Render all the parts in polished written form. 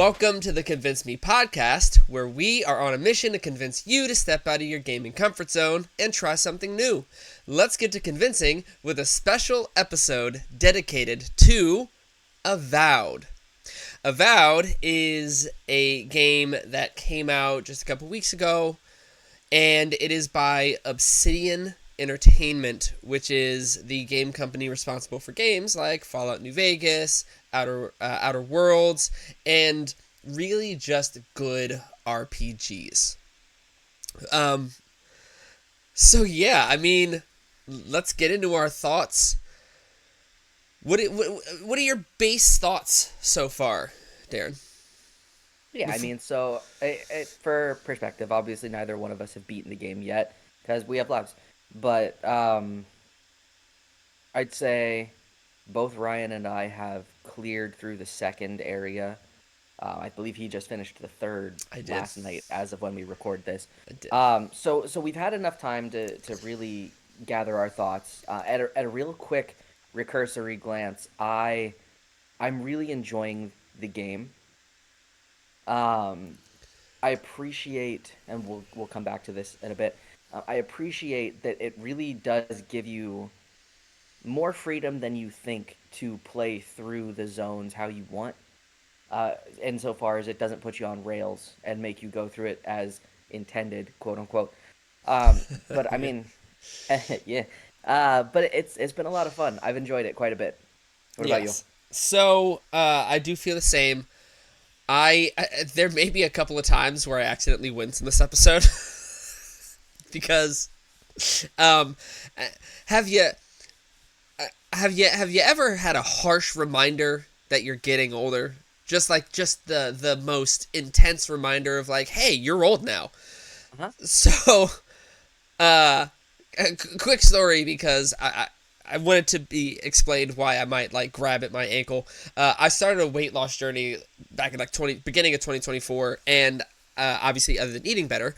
Welcome to the Convince Me podcast, where we are on a mission to convince you to step out of your gaming comfort zone and try something new. Let's get to convincing with a special episode dedicated to Avowed. Avowed is a game that came out just a couple weeks ago, and it is by Obsidian Entertainment, which is the game company responsible for games like Fallout New Vegas, Outer Worlds, and really just good RPGs. So yeah, I mean, let's get into our thoughts. What are your base thoughts so far, Darren? Yeah, I mean, so for perspective, obviously neither one of us have beaten the game yet because we have lives. But I'd say both Ryan and I have cleared through the second area. I believe he just finished the third I did. last night, as of when we record this. I did. So we've had enough time to really gather our thoughts. At a real quick recursory glance, I'm really enjoying the game. Um, I appreciate, and we'll come back to this in a bit. I appreciate that it really does give you more freedom than you think to play through the zones how you want. Insofar as it doesn't put you on rails and make you go through it as intended, quote unquote. But I mean, yeah. But it's been a lot of fun. I've enjoyed it quite a bit. What about you? Yes. So I do feel the same. I there may be a couple of times where I accidentally wins in this episode because um have you have you ever had a harsh reminder that you're getting older? Just the most intense reminder of like, hey, you're old now. Uh-huh. So quick story because I wanted to be explained why I might like grab at my ankle. I started a weight loss journey back in like beginning of 2024, and obviously, other than eating better,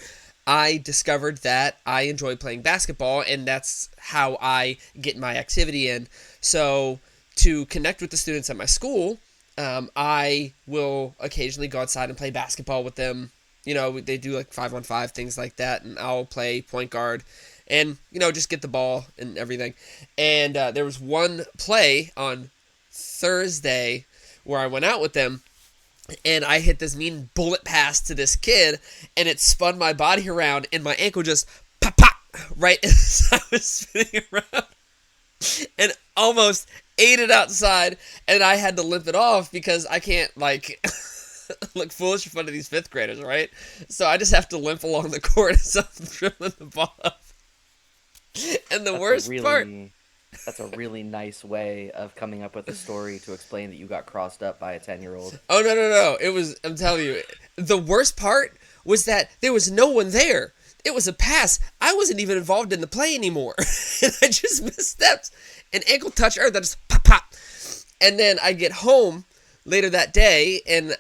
I discovered that I enjoy playing basketball, and that's how I get my activity in. So to connect with the students at my school, I will occasionally go outside and play basketball with them. You know, they do like 5-on-5 things like that, and I'll play point guard and, you know, just get the ball and everything. And there was one play on Thursday where I went out with them, and I hit this mean bullet pass to this kid, and it spun my body around, and my ankle just pop, pop, right as I was spinning around, and almost ate it outside, and I had to limp it off because I can't, like, look foolish in front of these fifth graders, right? So I just have to limp along the court as I'm dribbling the ball up. And the That's a worst part... really that's a really nice way of coming up with a story to explain that you got crossed up by a 10-year-old. Oh, no. It was, I'm telling you, the worst part was that there was no one there. It was a pass. I wasn't even involved in the play anymore. And I just misstepped. An ankle touch earth. I just pop, pop. And then I get home later that day, and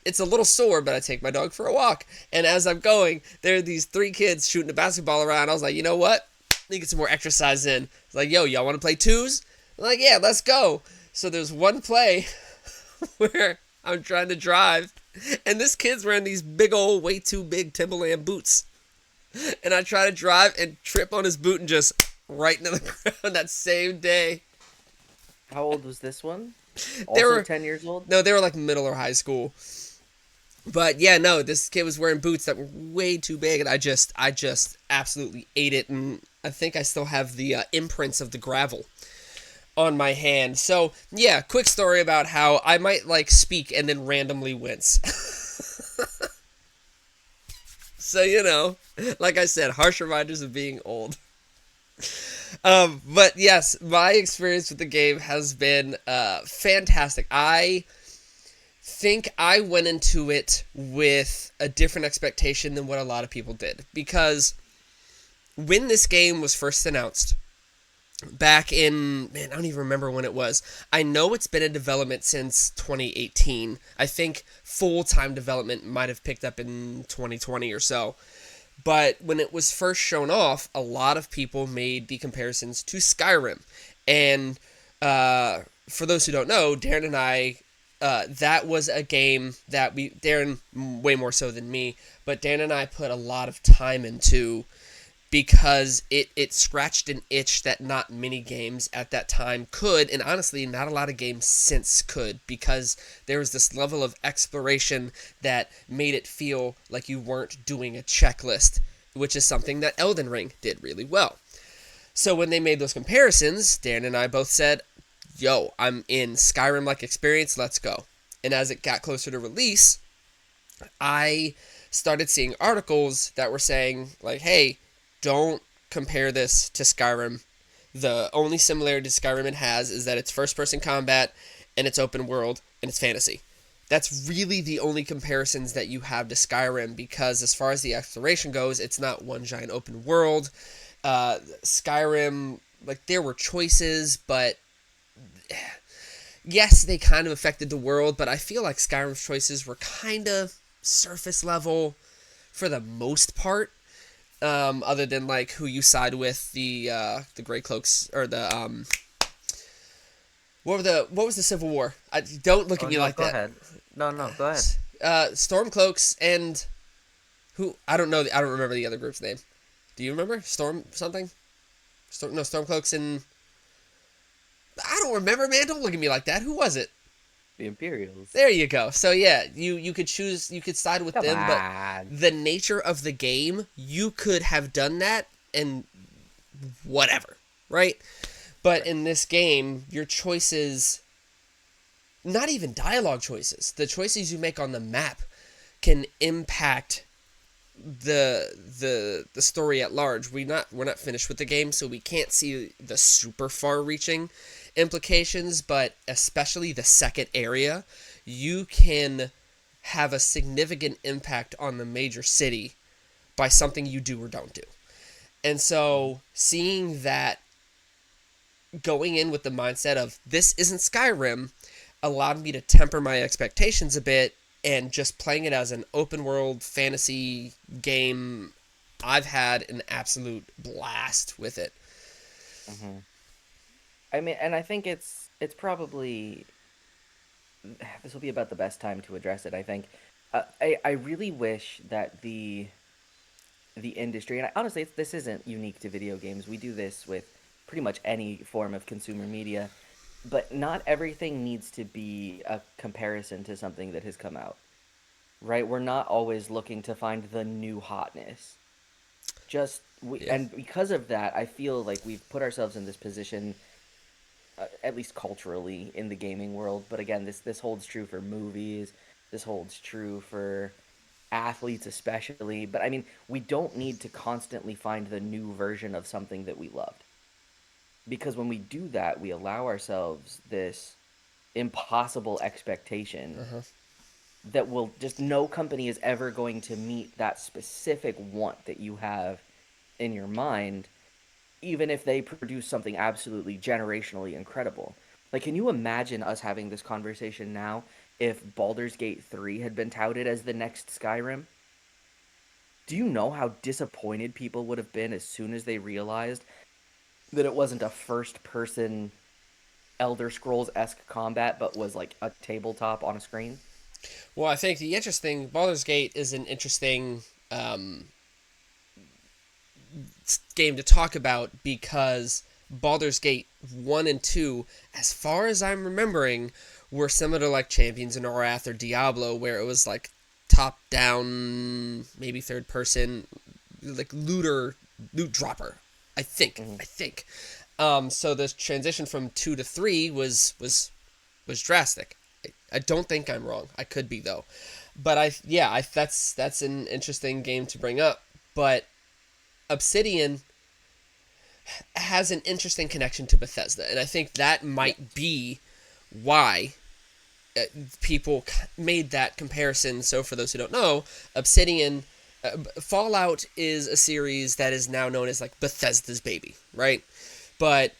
it's a little sore, but I take my dog for a walk. And as I'm going, there are these three kids shooting a basketball around. I was like, you know what? Let me get some more exercise in. It's like, yo, y'all want to play twos? I'm like, yeah, let's go. So there's one play where I'm trying to drive, and this kid's wearing these big old, way too big Timberland boots. And I try to drive and trip on his boot and just right into the ground that same day. How old was this one? They Also were 10 years old? No, they were like middle or high school. But yeah, no, this kid was wearing boots that were way too big, and I just absolutely ate it, and I think I still have the imprints of the gravel on my hand. So yeah, quick story about how I might like speak and then randomly wince. So, you know, like I said, harsh reminders of being old. But yes, my experience with the game has been fantastic. I think I went into it with a different expectation than what a lot of people did. Because when this game was first announced, back in, man, I don't even remember when it was. I know it's been in development since 2018. I think full-time development might have picked up in 2020 or so. But when it was first shown off, a lot of people made the comparisons to Skyrim. And for those who don't know, Darren and I that was a game that Darren way more so than me, but Dan and I put a lot of time into because it scratched an itch that not many games at that time could, and honestly, not a lot of games since could, because there was this level of exploration that made it feel like you weren't doing a checklist, which is something that Elden Ring did really well. So when they made those comparisons, Dan and I both said, yo, I'm in Skyrim-like experience, let's go. And as it got closer to release, I started seeing articles that were saying, like, hey, don't compare this to Skyrim. The only similarity Skyrim it has is that it's first-person combat, and it's open world, and it's fantasy. That's really the only comparisons that you have to Skyrim, because as far as the exploration goes, it's not one giant open world. Skyrim, like, there were choices, but yes, they kind of affected the world, but I feel like Skyrim's choices were kind of surface level for the most part. Other than like who you side with, the Grey Cloaks, or the what was the Civil War? Don't look at Oh me no, like go that. ahead. No, no, go ahead. Stormcloaks and who, I don't know. I don't remember the other group's name. Do you remember Storm something? Stormcloaks and I don't remember, man. Don't look at me like that. Who was it? The Imperials. There you go. So yeah, you could choose, you could side with Come them, but on. the nature of the game, you could have done that and whatever, right? But in this game, your choices, not even dialogue choices, the choices you make on the map can impact the story at large. We're not finished with the game, so we can't see the super far reaching implications, but especially the second area, you can have a significant impact on the major city by something you do or don't do. And so seeing that, going in with the mindset of this isn't Skyrim, allowed me to temper my expectations a bit, and just playing it as an open world fantasy game, I've had an absolute blast with it. Hmm. I mean, and I think it's probably this will be about the best time to address it. I think I really wish that the industry, and honestly, this isn't unique to video games. We do this with pretty much any form of consumer media, but not everything needs to be a comparison to something that has come out, right? We're not always looking to find the new hotness. Yeah. And because of that, I feel like we've put ourselves in this position, at least culturally, in the gaming world. But again, this holds true for movies. This holds true for athletes especially. But I mean, we don't need to constantly find the new version of something that we loved, because when we do that, we allow ourselves this impossible expectation Uh-huh. that will just no company is ever going to meet that specific want that you have in your mind, even if they produce something absolutely generationally incredible. Like, can you imagine us having this conversation now if Baldur's Gate 3 had been touted as the next Skyrim? Do you know how disappointed people would have been as soon as they realized that it wasn't a first person Elder Scrolls esque combat, but was like a tabletop on a screen? Well, I think the interesting Baldur's Gate is an interesting um, game to talk about, because Baldur's Gate 1 and 2, as far as I'm remembering, were similar to like Champions in Wrath or Diablo, where it was like top down, maybe third person, like loot dropper. I think. Hmm. I think. So the transition from 2 to 3 was drastic. I don't think I'm wrong. I could be though. But that's an interesting game to bring up. But Obsidian has an interesting connection to Bethesda, and I think that Yeah. might be why people made that comparison. So for those who don't know, Obsidian, Fallout is a series that is now known as like Bethesda's baby, right? But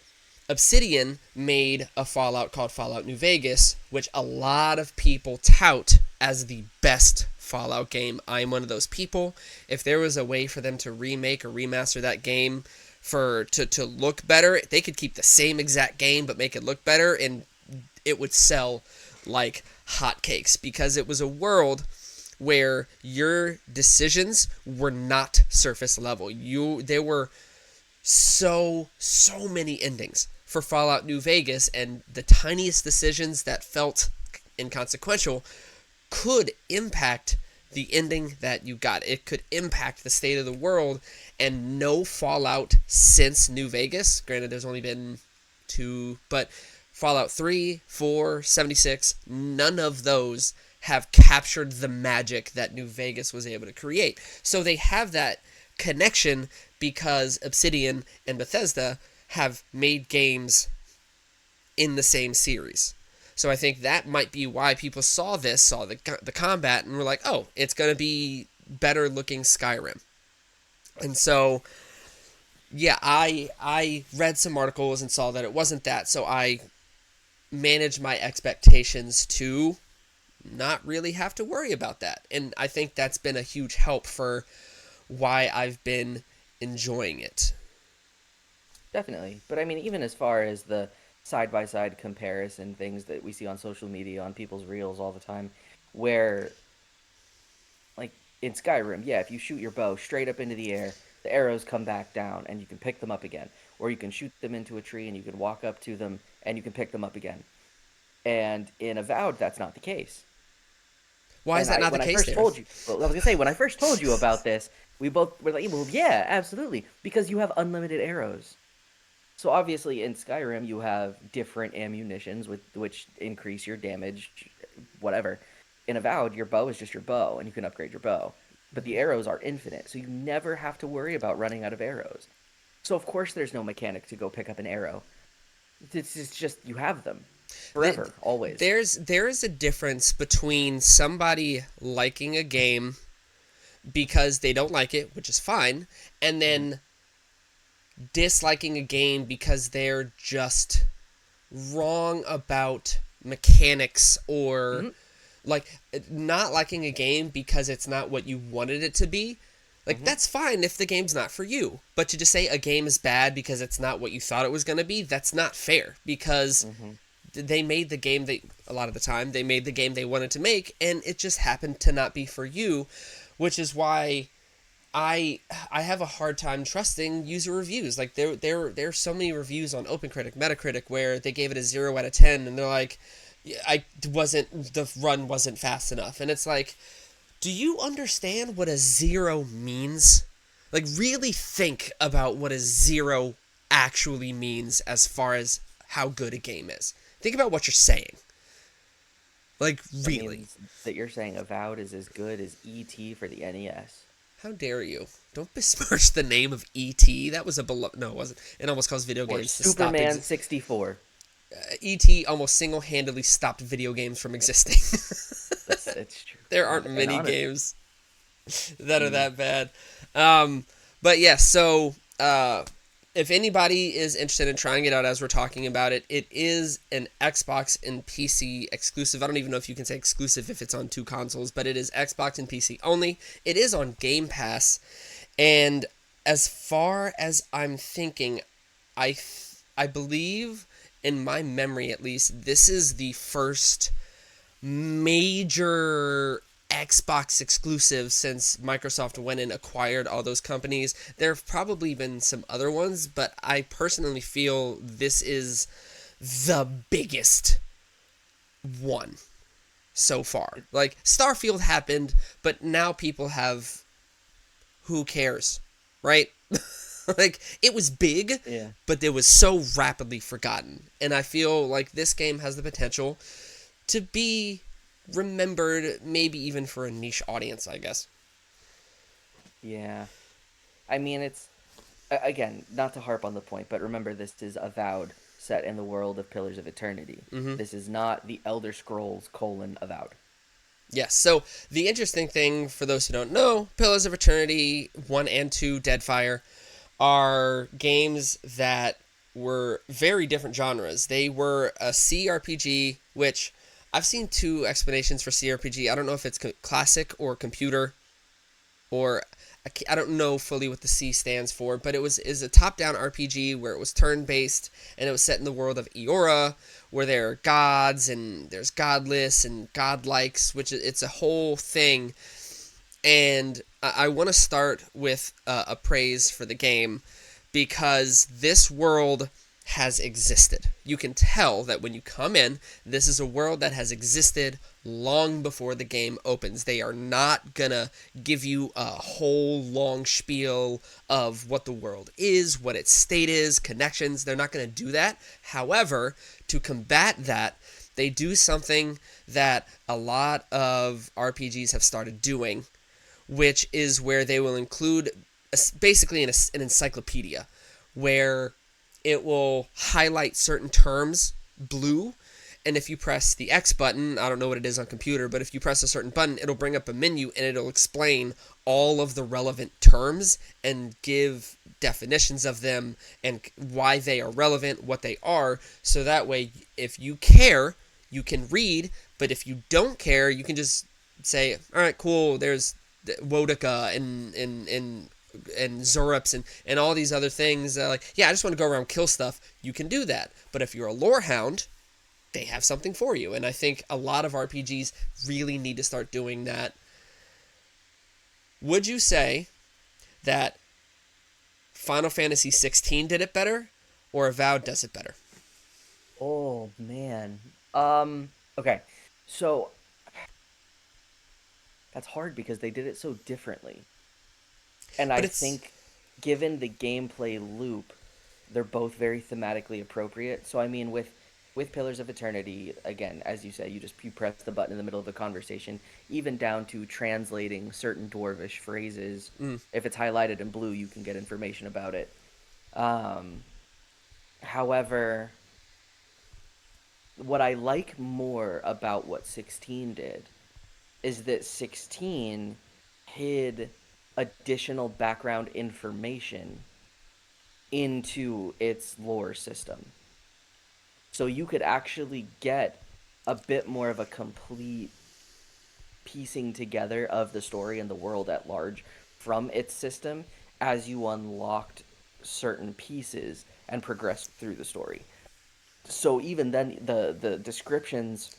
Obsidian made a Fallout called Fallout New Vegas, which a lot of people tout as the best Fallout game. I'm one of those people. If there was a way for them to remake or remaster that game to look better, they could keep the same exact game but make it look better, and it would sell like hotcakes because it was a world where your decisions were not surface level. There were so many endings for Fallout New Vegas, and the tiniest decisions that felt inconsequential could impact the ending that you got. It could impact the state of the world, and no Fallout since New Vegas, granted there's only been 2, but Fallout 3, 4, 76, none of those have captured the magic that New Vegas was able to create. So they have that connection because Obsidian and Bethesda have made games in the same series. So I think that might be why people saw the combat, and were like, oh, it's going to be better looking Skyrim. And so, yeah, I read some articles and saw that it wasn't that, so I managed my expectations to not really have to worry about that. And I think that's been a huge help for why I've been enjoying it. Definitely. But I mean, even as far as the side by side comparison things that we see on social media, on people's reels all the time, where, like in Skyrim, yeah, if you shoot your bow straight up into the air, the arrows come back down and you can pick them up again. Or you can shoot them into a tree and you can walk up to them and you can pick them up again. And in Avowed, that's not the case. Why is And that I, not the when I case first there? told you, well, I was gonna say, when I first told you about this, we both were like, well, yeah, absolutely, because you have unlimited arrows. So obviously in Skyrim you have different ammunitions with which increase your damage, whatever. In Avowed, your bow is just your bow, and you can upgrade your bow. But the arrows are infinite, so you never have to worry about running out of arrows. So of course there's no mechanic to go pick up an arrow. It's just you have them forever, always. There is a difference between somebody liking a game because they don't like it, which is fine, and Hmm. then disliking a game because they're just wrong about mechanics, or Hmm. like not liking a game because it's not what you wanted it to be. Like, Hmm. that's fine if the game's not for you, but to just say a game is bad because it's not what you thought it was going to be, that's not fair, because Hmm. they made the game they a lot of the time they made the game they wanted to make, and it just happened to not be for you, which is why I I have a hard time trusting user reviews. Like, there's so many reviews on OpenCritic, Metacritic, where they gave it a 0 out of 10, and they're like, the run wasn't fast enough, and it's like, do you understand what a 0 means? Like, really think about what a 0 actually means as far as how good a game is. Think about what you're saying. Like, That really. means that you're saying Avowed is as good as ET for the NES. How dare you? Don't besmirch the name of E.T. That was a no, it wasn't. It almost caused video Or games to stop. Superman 64. E.T. almost single-handedly stopped video games from existing. That's true. There aren't And many honest. games that are Mm. that bad. But yeah, so if anybody is interested in trying it out as we're talking about it, it is an Xbox and PC exclusive. I don't even know if you can say exclusive if it's on 2 consoles, but it is Xbox and PC only. It is on Game Pass, and as far as I'm thinking, I believe, in my memory at least, this is the first major Xbox exclusive since Microsoft went and acquired all those companies. There have probably been some other ones, but I personally feel this is the biggest one so far. Like, Starfield happened, but now people have, who cares, right? Like, it was big, Yeah. but it was so rapidly forgotten. And I feel like this game has the potential to be remembered, maybe even for a niche audience, I guess. Yeah. I mean, again, not to harp on the point, but remember this is Avowed, set in the world of Pillars of Eternity. Mm-hmm. This is not the Elder Scrolls : Avowed. Yes, so the interesting thing, for those who don't know, Pillars of Eternity 1 and 2, Deadfire, are games that were very different genres. They were a CRPG, which I've seen 2 explanations for CRPG. I don't know if it's classic or computer. or I don't know fully what the C stands for, but it was is a top-down RPG where it was turn-based and it was set in the world of Eora, where there are gods and there's godless and godlikes, which it's a whole thing. And I want to start with a praise for the game because this world has existed. You can tell that when you come in, this is a world that has existed long before the game opens. They are not gonna give you a whole long spiel of what the world is, what its state is, connections. They're not gonna do that. However, to combat that, they do something that a lot of RPGs have started doing, which is where they will include basically an encyclopedia where it will highlight certain terms blue, and if you press the X button, I don't know what it is on computer, but if you press a certain button, it'll bring up a menu and it'll explain all of the relevant terms and give definitions of them and why they are relevant, what they are, so that way if you care, you can read, but if you don't care, you can just say, all right, cool, there's Wodika and Zorups and all these other things. Like, yeah, I just want to go around kill stuff. You can do that. But if you're a lore hound, they have something for you. And I think a lot of RPGs really need to start doing that. Would you say that Final Fantasy 16 did it better or Avowed does it better? Oh man. Okay. So that's hard because they did it so differently. And But I it's think given the gameplay loop, they're both very thematically appropriate. So I mean with Pillars of Eternity, again, as you say, you press the button in the middle of the conversation, even down to translating certain dwarvish phrases. mm, If it's highlighted in blue, you can get information about it. Um, However, what I like more about what 16 did is that 16 hid additional background information into its lore system. So you could actually get a bit more of a complete piecing together of the story and the world at large from its system as you unlocked certain pieces and progressed through the story. So even then the descriptions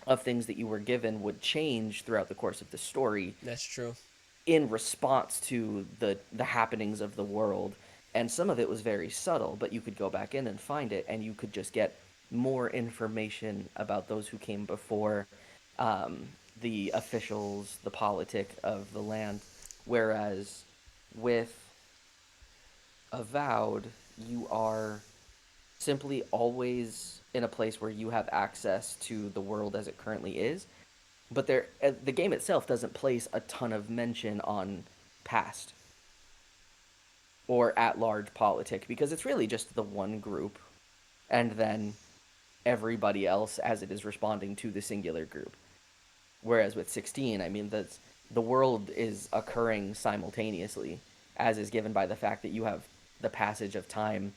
of things that you were given would change throughout the course of the story that's true. in response to the happenings of the world, and some of it was very subtle, but you could go back in and find it and you could just get more information about those who came before, the officials, the politic of the land. Whereas with Avowed, you are simply always in a place where you have access to the world as it currently is, but the game itself doesn't place a ton of mention on past or at large politic because it's really just the one group and then everybody else as it is responding to the singular group. Whereas with 16, I mean, the world is occurring simultaneously, as is given by the fact that you have the passage of time.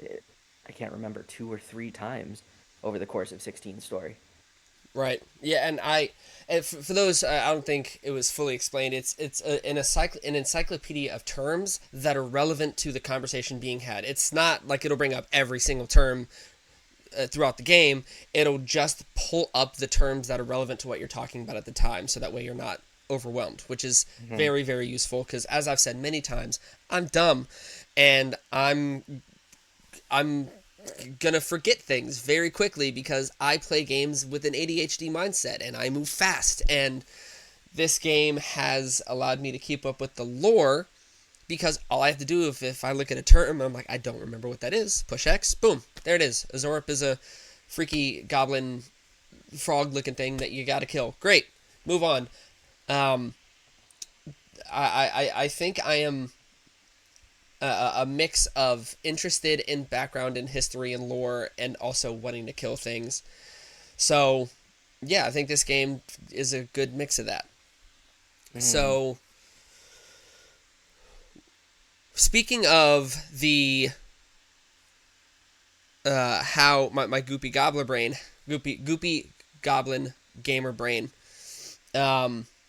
eh, I can't remember, two or three times over the course of 16 story. Right. Yeah, and for those, I don't think it was fully explained. It's an encyclopedia of terms that are relevant to the conversation being had. It's not like it'll bring up every single term throughout the game. It'll just pull up the terms that are relevant to what you're talking about at the time, so that way you're not overwhelmed, which is Mm-hmm. very, very useful. Because as I've said many times, I'm dumb, and I'm gonna forget things very quickly because I play games with an ADHD mindset and I move fast. And this game has allowed me to keep up with the lore because all I have to do if I look at a term, I'm like, I don't remember what that is. Push X, boom, there it is. Azorup is a freaky goblin frog-looking thing that you gotta kill. Great, move on. Um, I think I am a mix of interested in background and history and lore and also wanting to kill things. So, yeah, I think this game is a good mix of that. Mm-hmm. So, speaking of the how my goopy goblin brain, goopy goblin gamer brain,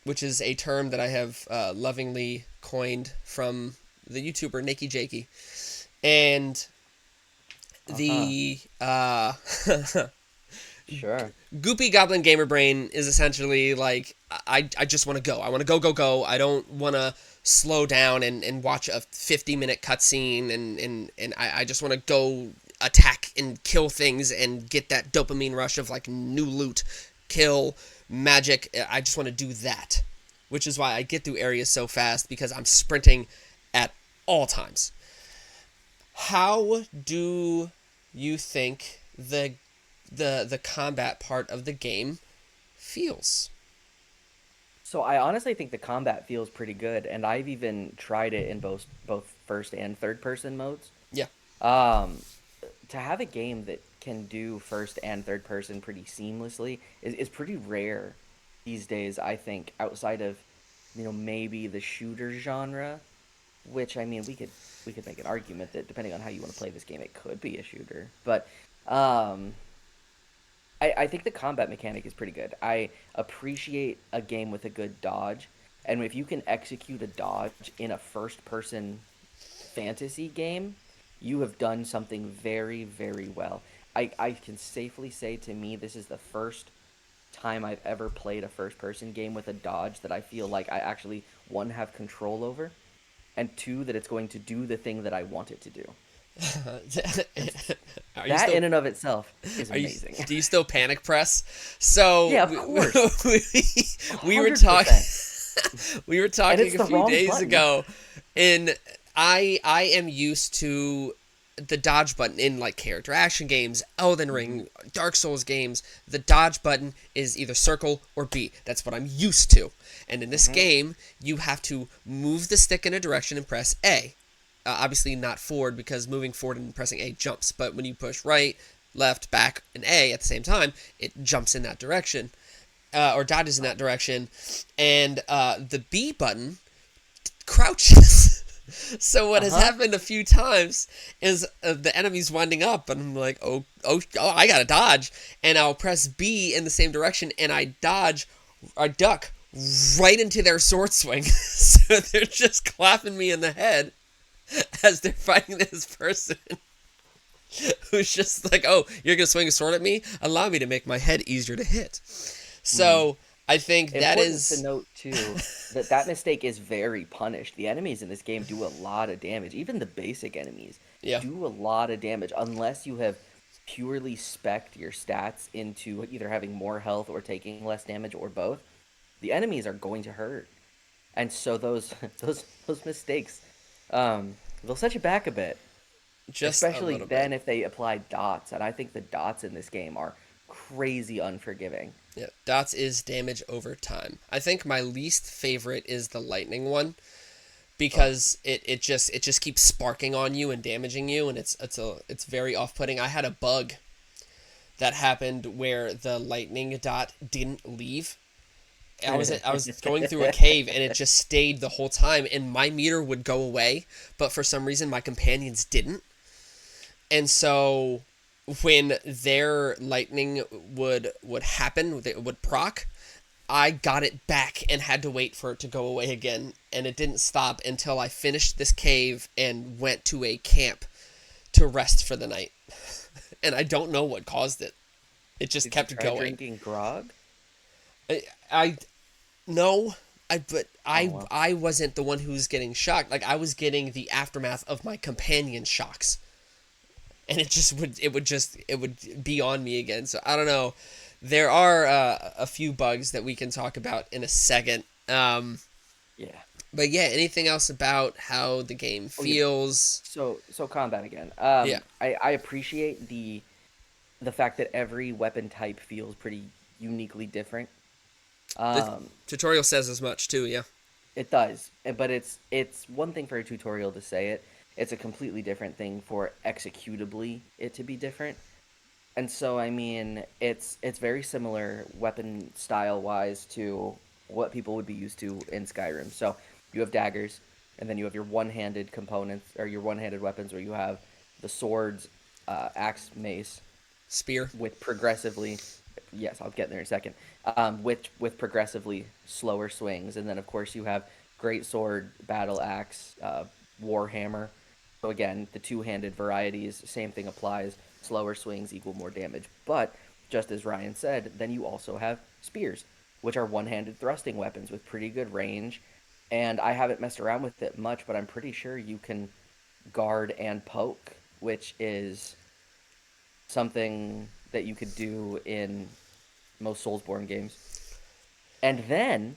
which is a term that I have lovingly coined from the YouTuber Nikki Jakey. And Uh-huh. the Sure. Goopy Goblin Gamer Brain is essentially like I just want to go. I want to go, go, go. I don't want to slow down and watch a 50-minute cutscene and I just want to go attack and kill things and get that dopamine rush of like new loot, kill, magic. I just want to do that, which is why I get through areas so fast because I'm sprinting at all times. How do you think the combat part of the game feels? So I honestly think the combat feels pretty good, and I've even tried it in both first and third person modes. Yeah. Um, to have a game that can do first and third person pretty seamlessly is pretty rare these days, I think, outside of, maybe the shooter genre, which I mean we could make an argument that depending on how you want to play this game, it could be a shooter. But um I think the combat mechanic is pretty good. I appreciate a game with a good dodge. And if you can execute a dodge in a first person fantasy game, you have done something very, very well. I can safely say to me, this is the first time I've ever played a first person game with a dodge that I feel like I actually, one, have control over, and two, that it's going to do the thing that I want it to do. And are you that still in and of itself is are you amazing. do you still panic press? So Yeah, of course. we were talking 100%. we were And talking it's a the few wrong days button. ago, and I am used to the dodge button in like character action games, Elden Hmm. Ring, Dark Souls games. The dodge button is either circle or B. That's what I'm used to. And in this Hmm. game, you have to move the stick in a direction and press A. Obviously not forward because moving forward and pressing A jumps, but when you push right, left, back, and A at the same time, it jumps in that direction, or dodges in that direction, and the B button crouches. So what has Uh-huh. happened a few times is the enemy's winding up, and I'm like, oh, I gotta dodge, and I'll press B in the same direction, and I duck right into their sword swing. So they're just clapping me in the head as they're fighting this person who's just like, oh, you're gonna swing a sword at me? Allow me to make my head easier to hit. Hmm. So I think that Important to is, note too that that mistake is very punished. The enemies in this game do a lot of damage. Even the basic enemies yeah, do a lot of damage unless you have purely specced your stats into either having more health or taking less damage or both. The enemies are going to hurt. And so those those mistakes they'll set you back a bit. just a Especially little bit. then if they apply dots, and I think the dots in this game are crazy unforgiving. Yeah, dots is damage over time. I think my least favorite is the lightning one Ugh. because it just keeps sparking on you and damaging you, and it's very off putting. I had a bug that happened where the lightning dot didn't leave. I was going through a cave and it just stayed the whole time, and my meter would go away, but for some reason my companions didn't. And so when their lightning would happen, it would proc. I got it back and had to wait for it to go away again, and it didn't stop until I finished this cave and went to a camp to rest for the night. And I don't know what caused it. It just Did you kept try going. drinking grog? I no, Oh well. I wasn't the one who was getting shocked. Like I was getting the aftermath of my companion shocks, and it would be on me again. So I don't know. There are a few bugs that we can talk about in a second. Yeah. But yeah, anything else about how the game Oh yeah. feels? So combat again. Yeah, I appreciate the fact that every weapon type feels pretty uniquely different. the Um, tutorial says as much too. Yeah, it does, but it's one thing for a tutorial to say it. It's a completely different thing for executably it to be different. And so I mean, it's very similar weapon style wise to what people would be used to in Skyrim. So you have daggers, and then you have your one-handed components or your one-handed weapons, where you have the swords, axe, mace, spear. with progressively Yes, I'll get there in a second. Which with progressively slower swings, and then of course you have great sword, battle axe, warhammer. So again, the two-handed varieties, same thing applies. Slower swings equal more damage. But just as Ryan said, then you also have spears, which are one-handed thrusting weapons with pretty good range. And I haven't messed around with it much, but I'm pretty sure you can guard and poke, which is something that you could do in most Soulsborne games. And then,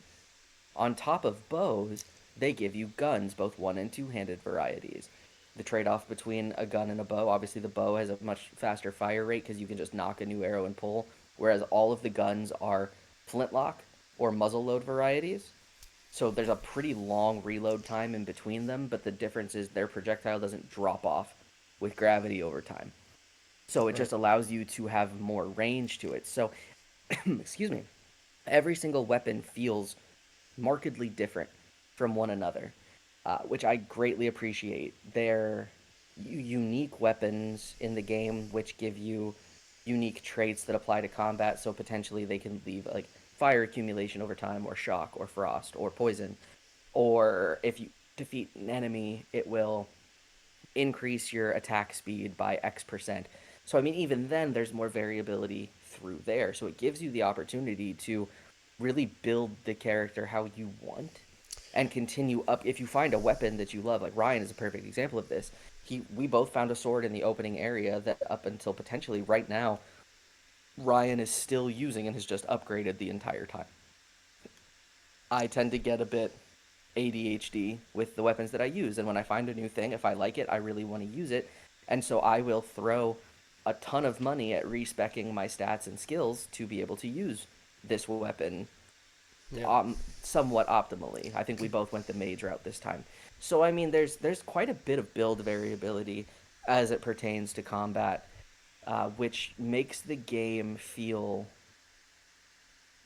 on top of bows, they give you guns, both one and two handed varieties. The trade off between a gun and a bow, obviously, the bow has a much faster fire rate because you can just knock a new arrow and pull, whereas all of the guns are flintlock or muzzle load varieties. So there's a pretty long reload time in between them, but the difference is their projectile doesn't drop off with gravity over time. So it Right. just allows you to have more range to it. So, excuse me, every single weapon feels markedly different from one another, which I greatly appreciate. They're unique weapons in the game, which give you unique traits that apply to combat. So potentially they can leave like fire accumulation over time, or shock, or frost, or poison. Or if you defeat an enemy, it will increase your attack speed by X%. So, I mean, even then, there's more variability through there. So, it gives you the opportunity to really build the character how you want and continue up. If you find a weapon that you love, like Ryan is a perfect example of this. We both found a sword in the opening area that up until potentially right now, Ryan is still using and has just upgraded the entire time. I tend to get a bit ADHD with the weapons that I use. And when I find a new thing, if I like it, I really want to use it. And so I will throw a ton of money at respecking my stats and skills to be able to use this weapon Yeah. somewhat optimally. I think we both went the mage route this time. So I mean, there's quite a bit of build variability as it pertains to combat, which makes the game feel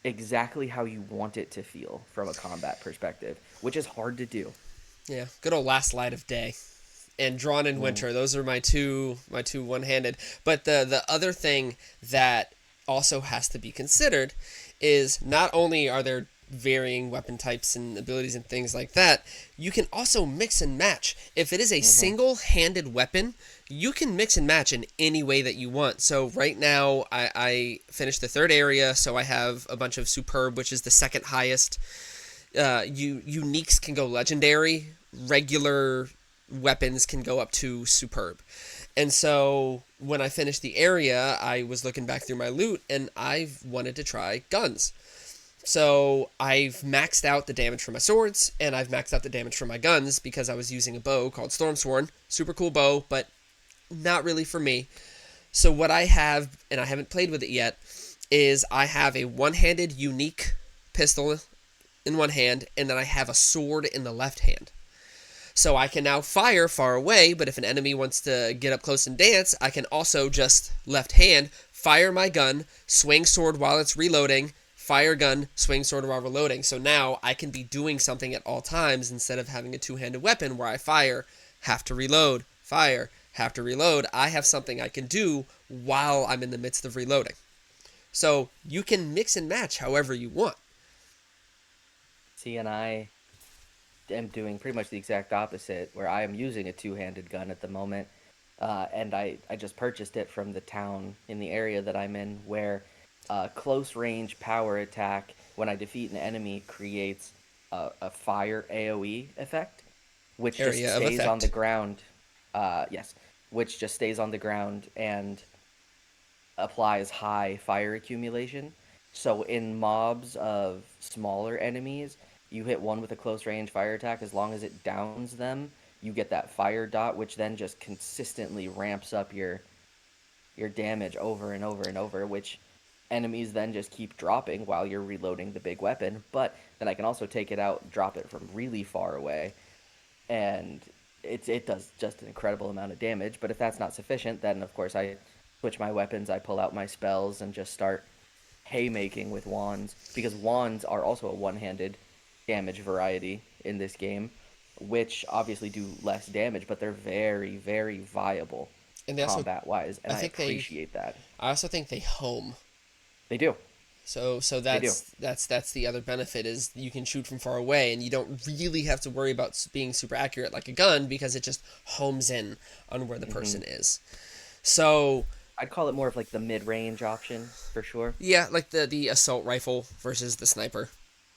exactly how you want it to feel from a combat perspective, which is hard to do. Yeah. Good old Last Light of Day and Drawn in Mm. Winter. Those are my two one-handed. But the other thing that also has to be considered is not only are there varying weapon types and abilities and things like that, you can also mix and match. If it is a Hmm. single-handed weapon, you can mix and match in any way that you want. So right now, I finished the third area, so I have a bunch of superb, which is the second highest. Uniques can go legendary. Regular weapons can go up to superb. And so when I finished the area, I was looking back through my loot and I wanted to try guns. So I've maxed out the damage for my swords and I've maxed out the damage for my guns because I was using a bow called Stormsworn. Super cool bow, but not really for me. So what I have, and I haven't played with it yet, is I have a one-handed unique pistol in one hand and then I have a sword in the left hand. So I can now fire far away, but if an enemy wants to get up close and dance, I can also just left hand fire my gun, swing sword while it's reloading, fire gun, swing sword while reloading. So now I can be doing something at all times instead of having a two-handed weapon where I fire, have to reload, fire, have to reload. I have something I can do while I'm in the midst of reloading. So you can mix and match however you want. See, and I am doing pretty much the exact opposite, where I am using a two-handed gun at the moment, and I just purchased it from the town in the area that I'm in, where close range power attack when I defeat an enemy creates a fire AOE effect, which just Area of stays on the effect. ground. Yes, which just stays on the ground and applies high fire accumulation. So in mobs of smaller enemies, you hit one with a close range fire attack, as long as it downs them, you get that fire dot, which then just consistently ramps up your damage over and over and over, which enemies then just keep dropping while you're reloading the big weapon. But then I can also take it out, drop it from really far away, and it does just an incredible amount of damage. But if that's not sufficient, then of course I switch my weapons, I pull out my spells, and just start haymaking with wands, because wands are also a one-handed damage variety in this game, which obviously do less damage, but they're very, very viable And they also, combat wise, and I I think they, appreciate that. I also think they home. They do. So They do. that's the other benefit is you can shoot from far away and you don't really have to worry about being super accurate like a gun because it just homes in on where the Hmm. person is. So I'd call it more of like the mid-range option for sure. yeah, like the assault rifle versus the sniper.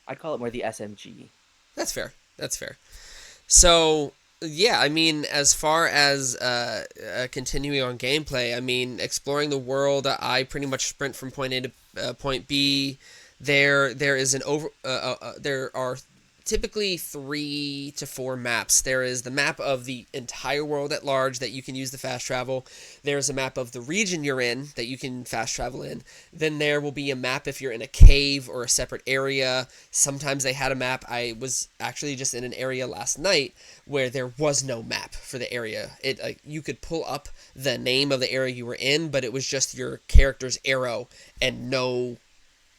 I'd call it more the SMG. That's fair. That's fair. So yeah, I mean, as far as continuing on gameplay, I mean, exploring the world, I pretty much sprint from point A to point B. There is an over. There are typically 3 to 4 maps. There is the map of the entire world at large that you can use the fast travel. There's a map of the region you're in that you can fast travel in. Then there will be a map if you're in a cave or a separate area. Sometimes they had a map. I was actually just in an area last night where there was no map for the area. It you could pull up the name of the area you were in, but it was just your character's arrow and no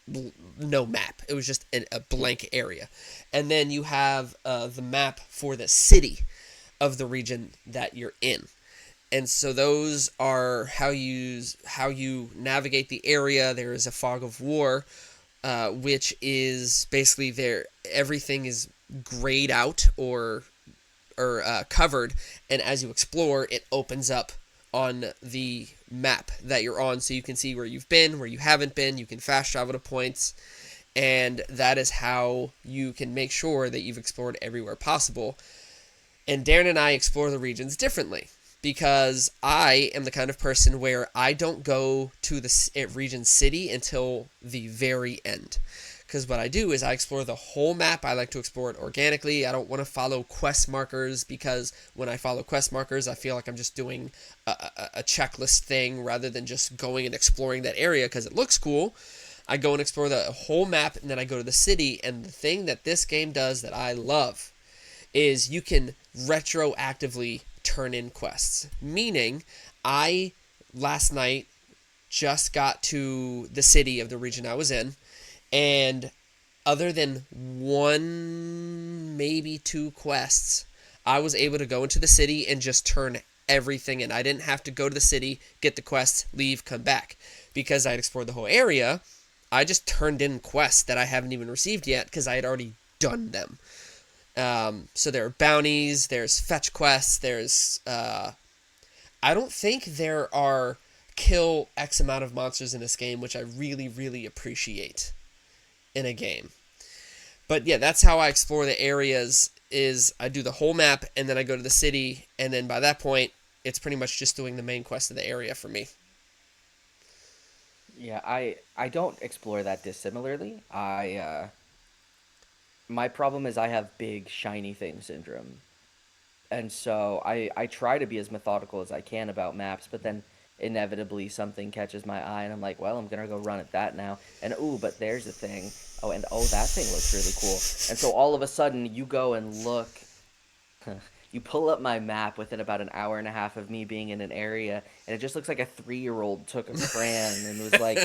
map. It was just a blank area. And then you have the map for the city of the region that you're in. And so those are how you navigate the area. There is a fog of war, which is basically there. Everything is grayed out or covered, and as you explore, it opens up on the map that you're on, so you can see where you've been, where you haven't been. You can fast travel to points, and that is how you can make sure that you've explored everywhere possible. And Darren and I explore the regions differently because I am the kind of person where I don't go to the region city until the very end. Because what I do is I explore the whole map. I like to explore it organically. I don't want to follow quest markers because when I follow quest markers, I feel like I'm just doing a checklist thing rather than just going and exploring that area because it looks cool. I go and explore the whole map and then I go to the city. And the thing that this game does that I love is you can retroactively turn in quests. Meaning, I last night just got to the city of the region I was in, and other than one, maybe 2 quests, I was able to go into the city and just turn everything in. I didn't have to go to the city, get the quests, leave, come back. Because I'd explored the whole area, I just turned in quests that I haven't even received yet because I had already done them. So there are bounties, there's fetch quests, there's I don't think there are kill X amount of monsters in this game, which I really, really appreciate in a game. But yeah, that's how I explore the areas is I do the whole map and then I go to the city and then by that point it's pretty much just doing the main quest of the area for me. Yeah, I don't explore that dissimilarly. I My problem is I have big shiny thing syndrome. And so I try to be as methodical as I can about maps, but then inevitably something catches my eye and I'm like, well, I'm gonna go run at that now. And ooh, but there's a thing. Oh, and oh, that thing looks really cool. And so all of a sudden you go and look, you pull up my map within about an hour and a half of me being in an area, and it just looks like a 3-year old took a crayon and was like,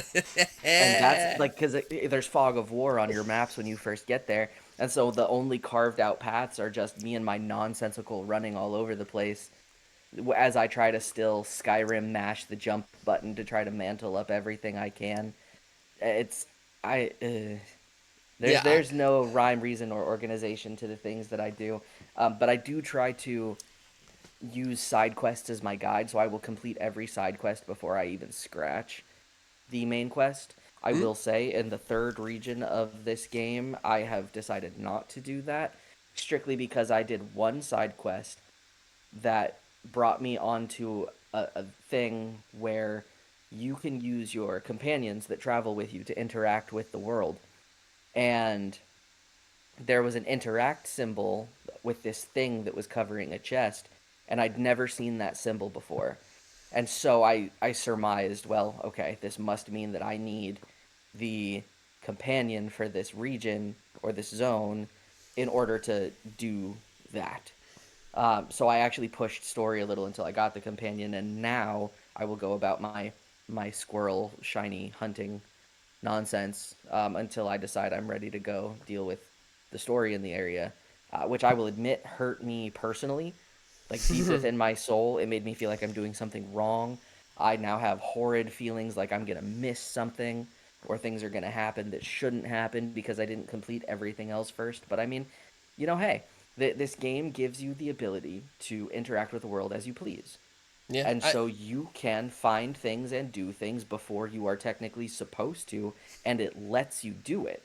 and that's like because there's fog of war on your maps when you first get there, and so the only carved out paths are just me and my nonsensical running all over the place as I try to still Skyrim mash the jump button to try to mantle up everything I can. It's I Yeah, there's no rhyme, reason, or organization to the things that I do, but I do try to use side quests as my guide, so I will complete every side quest before I even scratch the main quest. I mm, will say in the third region of this game, I have decided not to do that strictly because I did one side quest that brought me onto a thing where you can use your companions that travel with you to interact with the world. And there was an interact symbol with this thing that was covering a chest, and I'd never seen that symbol before. And so I surmised, well, okay, this must mean that I need the companion for this region or this zone in order to do that. So I actually pushed story a little until I got the companion, and now I will go about my squirrel shiny hunting nonsense until I decide I'm ready to go deal with the story in the area, which I will admit hurt me personally. Like deep within my soul, it made me feel like I'm doing something wrong. I now have horrid feelings like I'm gonna miss something. or things are going to happen that shouldn't happen because I didn't complete everything else first. But I mean, hey, this game gives you the ability to interact with the world as you please. Yeah, And so you can find things and do things before you are technically supposed to, and it lets you do it.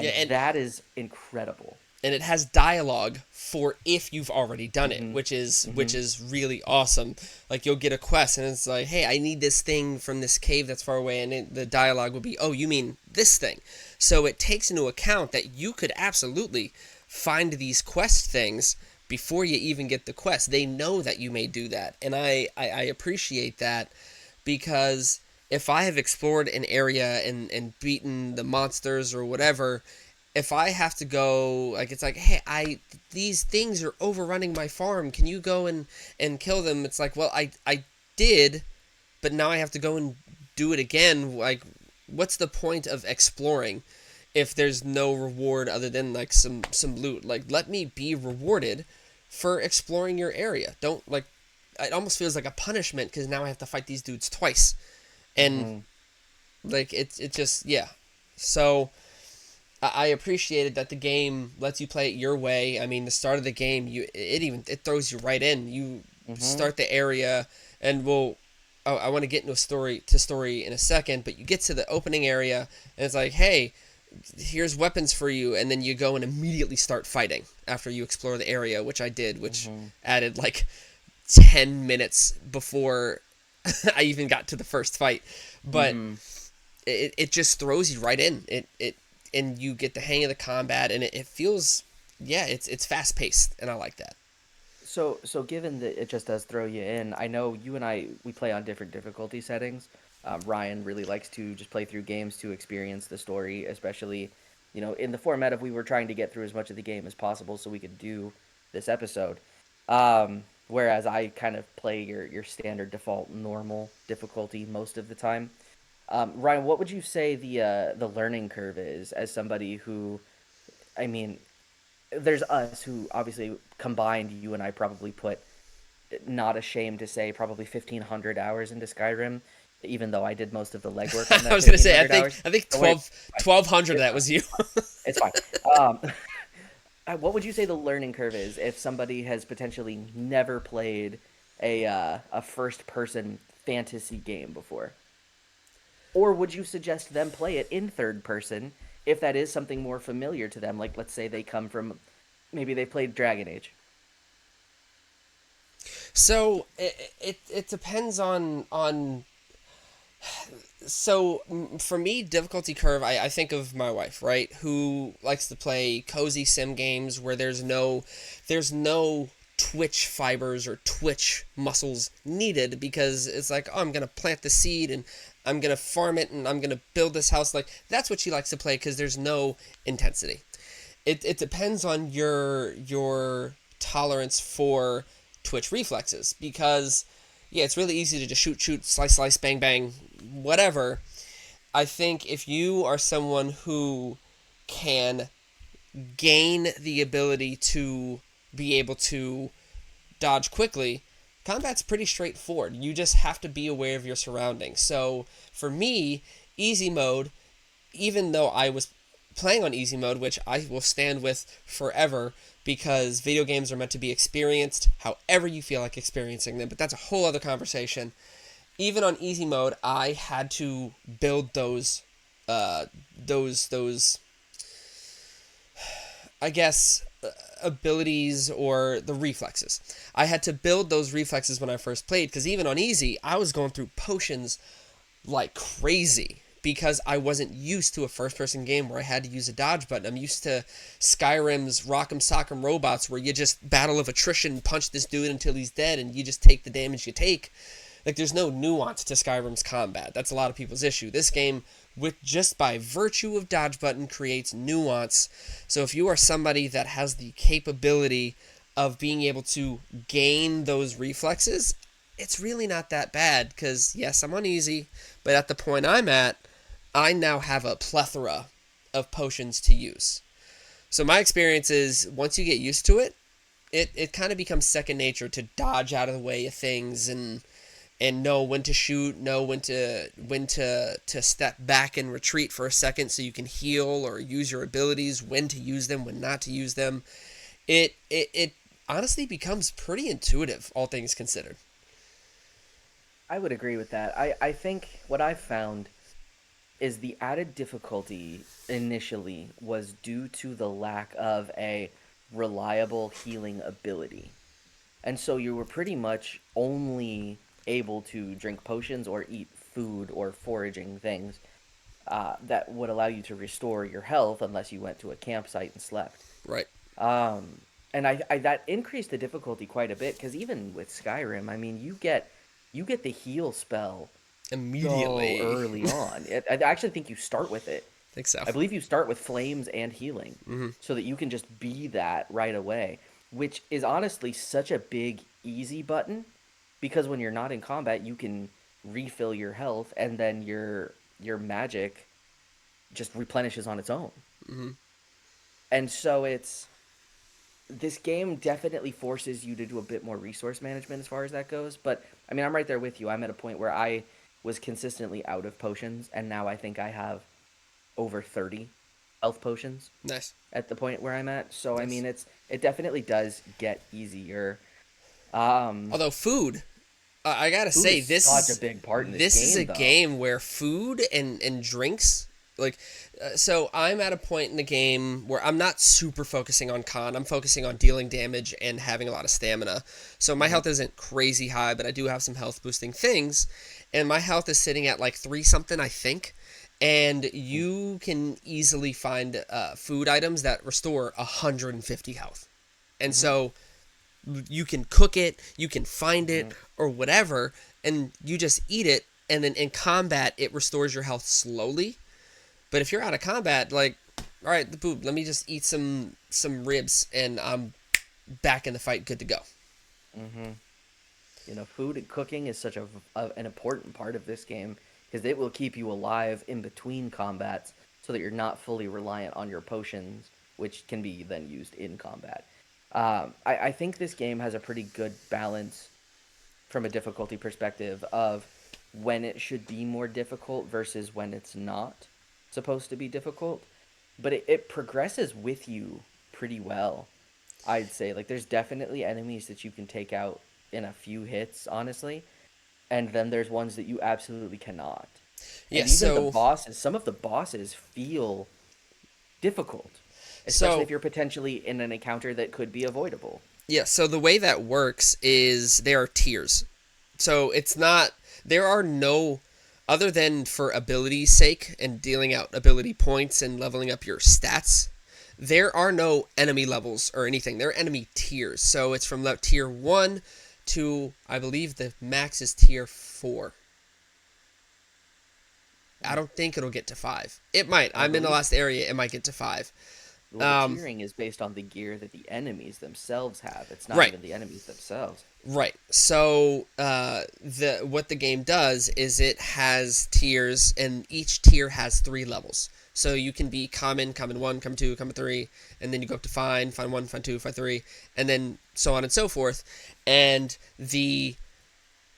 yeah, And that is incredible. and it has dialogue for if you've already done it, Mhm. which Mhm. is really awesome. Like you'll get a quest and it's like, hey, I need this thing from this cave that's far away, and the dialogue will be, oh, you mean this thing. So it takes into account that you could absolutely find these quest things before you even get the quest. They know that you may do that, and I appreciate that, because if I have explored an area and beaten the monsters or whatever, if I have to go, like, it's like, hey, these things are overrunning my farm. Can you go and kill them? It's like, well, I did, but now I have to go and do it again. Like, what's the point of exploring if there's no reward other than like some loot? Like, let me be rewarded for exploring your area. Don't, like, it almost feels like a punishment because now I have to fight these dudes twice, and Mhm. like it just, yeah. So I appreciated that the game lets you play it your way. I mean, the start of the game, it throws you right in. You Mhm. start the area, and we'll. Oh, I want to get into story in a second, but you get to the opening area, and it's like, hey, here's weapons for you, and then you go and immediately start fighting after you explore the area, which I did, which Mhm. added like 10 minutes before I even got to the first fight. But Mhm. it just throws you right in. It and you get the hang of the combat, and it feels, yeah, it's fast paced, and I like that. So given that it just does throw you in, I know you and I we play on different difficulty settings. Ryan really likes to just play through games to experience the story, especially, in the format of we were trying to get through as much of the game as possible so we could do this episode. Whereas I kind of play your standard default normal difficulty most of the time. Ryan, what would you say the learning curve is as somebody who, I mean, there's us who obviously combined, you and I probably put, not ashamed to say, probably 1,500 hours into Skyrim, even though I did most of the legwork on I that was gonna say, 1,500 hours. I think Don't worry, 1200 of it's that fine. was you. It's fine. Um, what would you say the learning curve is if somebody has potentially never played a first person fantasy game before? Or would you suggest them play it in third person if that is something more familiar to them? Like, let's say they come from, maybe they played Dragon Age. So it depends on so for me, difficulty curve, I think of my wife, right, who likes to play cozy sim games where there's no twitch fibers or twitch muscles needed, because it's like, oh, I'm gonna plant the seed and I'm gonna farm it and I'm gonna build this house. Like, that's what she likes to play because there's no intensity. It depends on your tolerance for twitch reflexes, because yeah, it's really easy to just shoot, slice, slice, bang, bang, whatever. I think if you are someone who can gain the ability to be able to dodge quickly, combat's pretty straightforward. You just have to be aware of your surroundings. So for me, easy mode, even though I was playing on easy mode, which I will stand with forever, because video games are meant to be experienced however you feel like experiencing them, but that's a whole other conversation. Even on easy mode, I had to build uh, those I guess, abilities or the reflexes. I had to build those reflexes when I first played, because even on easy, I was going through potions like crazy because I wasn't used to a first person game where I had to use a dodge button. I'm used to Skyrim's Rock'em Sock'em Robots where you just battle of attrition, punch this dude until he's dead, and you just take the damage you take. Like, there's no nuance to Skyrim's combat. That's a lot of people's issue. This game, with just by virtue of dodge button, creates nuance. So if you are somebody that has the capability of being able to gain those reflexes, it's really not that bad, because yes, I'm uneasy, but at the point I'm at, I now have a plethora of potions to use. So my experience is, once you get used to it, it kind of becomes second nature to dodge out of the way of things, and and know when to shoot, know when to step back and retreat for a second so you can heal or use your abilities, when to use them, when not to use them. It honestly becomes pretty intuitive, all things considered. I would agree with that. I think what I've found is the added difficulty initially was due to the lack of a reliable healing ability. And so you were pretty much only able to drink potions or eat food or foraging things that would allow you to restore your health unless you went to a campsite and slept. Right. And I that increased the difficulty quite a bit because even with Skyrim, I mean, you get the heal spell so Immediately. early on. I actually think you start with it. I think so. I believe you start with flames and healing Hmm. so that you can just be that right away, which is honestly such a big easy button because when you're not in combat, you can refill your health and then your magic just replenishes on its own. Hmm. And so it's this game definitely forces you to do a bit more resource management as far as that goes. But I mean, I'm right there with you. I'm at a point where I was consistently out of potions, and now I think I have over 30 health potions Nice. at the point where I'm at. So I Nice. mean, it definitely does get easier. Um, Although food, I gotta Food say is such a big part in this this is a game, though. game where food and drinks like so I'm at a point in the game where I'm not super focusing on con. I'm focusing on dealing damage and having a lot of stamina. So my Hmm. health isn't crazy high, but I do have some health boosting things, and my health is sitting at like 3 something, I think. And you can easily find food items that restore 150 health. And Hmm. so you can cook it, you can find it, Hmm. or whatever, and you just eat it. And then in combat, it restores your health slowly. But if you're out of combat, like, all right, the boob, let me just eat some ribs, and I'm back in the fight, good to go. Hmm. Food and cooking is such an important part of this game because it will keep you alive in between combats so that you're not fully reliant on your potions, which can be then used in combat. I think this game has a pretty good balance from a difficulty perspective of when it should be more difficult versus when it's not supposed to be difficult. But it progresses with you pretty well. I'd say like there's definitely enemies that you can take out in a few hits, honestly, and then there's ones that you absolutely cannot. Yeah, And even the so bosses, some of the bosses feel difficult, especially so if you're potentially in an encounter that could be avoidable. yeah, so the way that works is there are tiers. So it's not there are no other than for ability's sake and dealing out ability points and leveling up your stats. There are no enemy levels or anything. There are enemy tiers. So it's from tier 1 to I believe the max is tier 4. I Mm. don't think it'll get to 5. It might. And I I'm in the believe last area. It might get to 5. well, the Um, tiering is based on the gear that the enemies themselves have. It's not right. even the enemies themselves. Right. So the what the game does is it has tiers, and each tier has 3 levels. So you can be common, common one, common two, common three, and then you go up to fine, fine one, fine two, fine three, and then so on and so forth. And the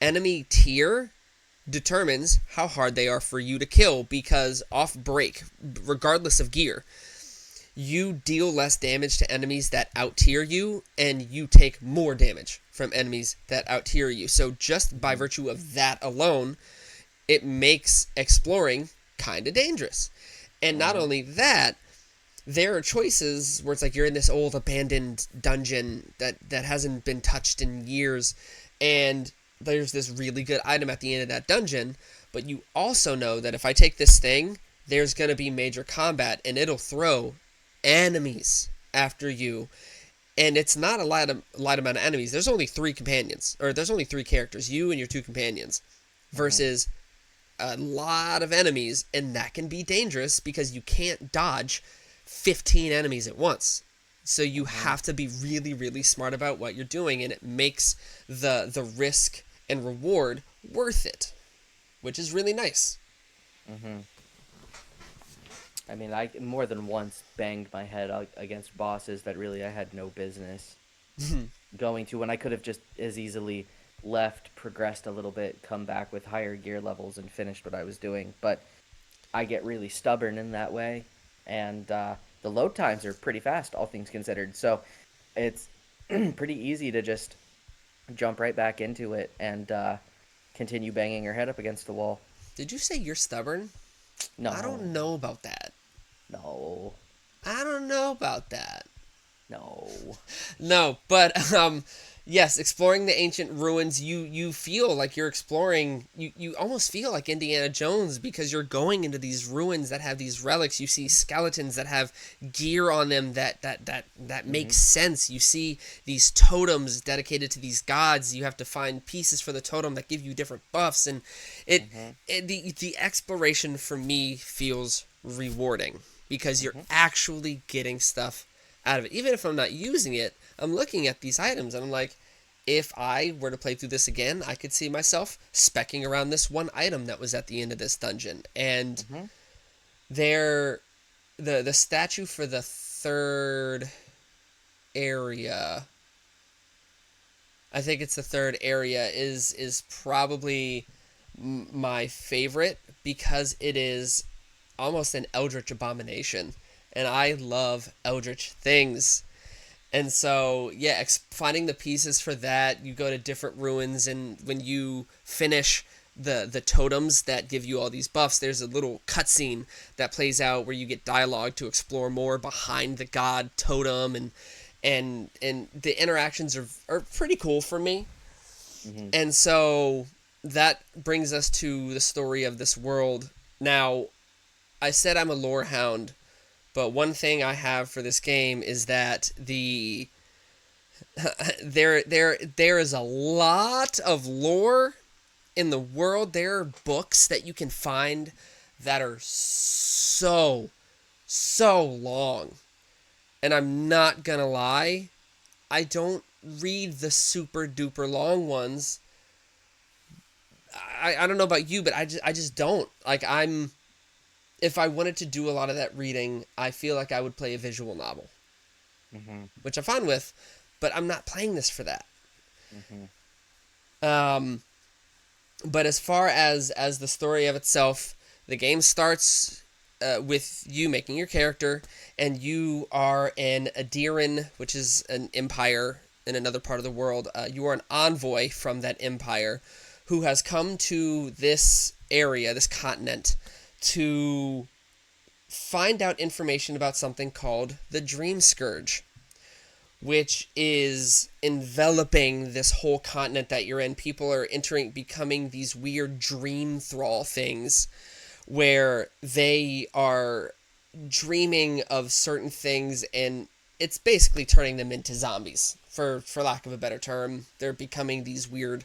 enemy tier determines how hard they are for you to kill because off break, regardless of gear, you deal less damage to enemies that out tier you, and you take more damage from enemies that out tier you. So just by Hmm. virtue of that alone, it makes exploring kind of dangerous. And not Hmm. only that, there are choices where it's like you're in this old abandoned dungeon that hasn't been touched in years, and there's this really good item at the end of that dungeon, but you also know that if I take this thing, there's going to be major combat, and it'll throw enemies after you. And it's not a light amount of enemies. There's only 3 companions, or there's only 3 characters, you and your 2 companions, Hmm. versus a lot of enemies, and that can be dangerous because you can't dodge 15 enemies at once. So you Hmm. have to be really, really smart about what you're doing, and it makes the risk and reward worth it, which is really nice. Hmm. I mean, I more than once banged my head against bosses that really I had no business going to when I could have just as easily left, progressed a little bit, come back with higher gear levels, and finished what I was doing. But I get really stubborn in that way, and the load times are pretty fast, all things considered. So it's pretty easy to just jump right back into it and continue banging your head up against the wall. Did you say you're stubborn? I don't No, know about that. no, I don't know about that. no. No, but yes, exploring the ancient ruins, you feel like you're exploring. You almost feel like Indiana Jones because you're going into these ruins that have these relics. You see skeletons that have gear on them that Mm-hmm. makes sense. You see these totems dedicated to these gods. You have to find pieces for the totem that give you different buffs, and it, Mm-hmm. the exploration for me feels rewarding because you're Mm-hmm. actually getting stuff out of it. Even if I'm not using it, I'm looking at these items and I'm like, if I were to play through this again, I could see myself specking around this one item that was at the end of this dungeon. And Mm-hmm. there, the statue for the third area, I think it's the third area, is probably my favorite because it is almost an eldritch abomination, and I love eldritch things. And so, yeah, finding the pieces for that, you go to different ruins, and when you finish the totems that give you all these buffs, there's a little cutscene that plays out where you get dialogue to explore more behind the god totem, and the interactions are pretty cool for me. Mm-hmm. And so that brings us to the story of this world. Now, I said I'm a lore hound, but one thing I have for this game is that there is a lot of lore in the world. There are books that you can find that are so long. And I'm not gonna lie, I don't read the super duper long ones. I don't know about you, but I just don't. Like, if I wanted to do a lot of that reading, I feel like I would play a visual novel, Mm-hmm. which I'm fine with, but I'm not playing this for that. Mm-hmm. Um, but as far as the story of itself, the game starts with you making your character, and you are an Adiran, which is an empire in another part of the world. You are an envoy from that empire who has come to this area, this continent, to find out information about something called the Dream Scourge, which is enveloping this whole continent that you're in. People are becoming these weird dream thrall things where they are dreaming of certain things, and it's basically turning them into zombies, for lack of a better term. They're becoming these weird,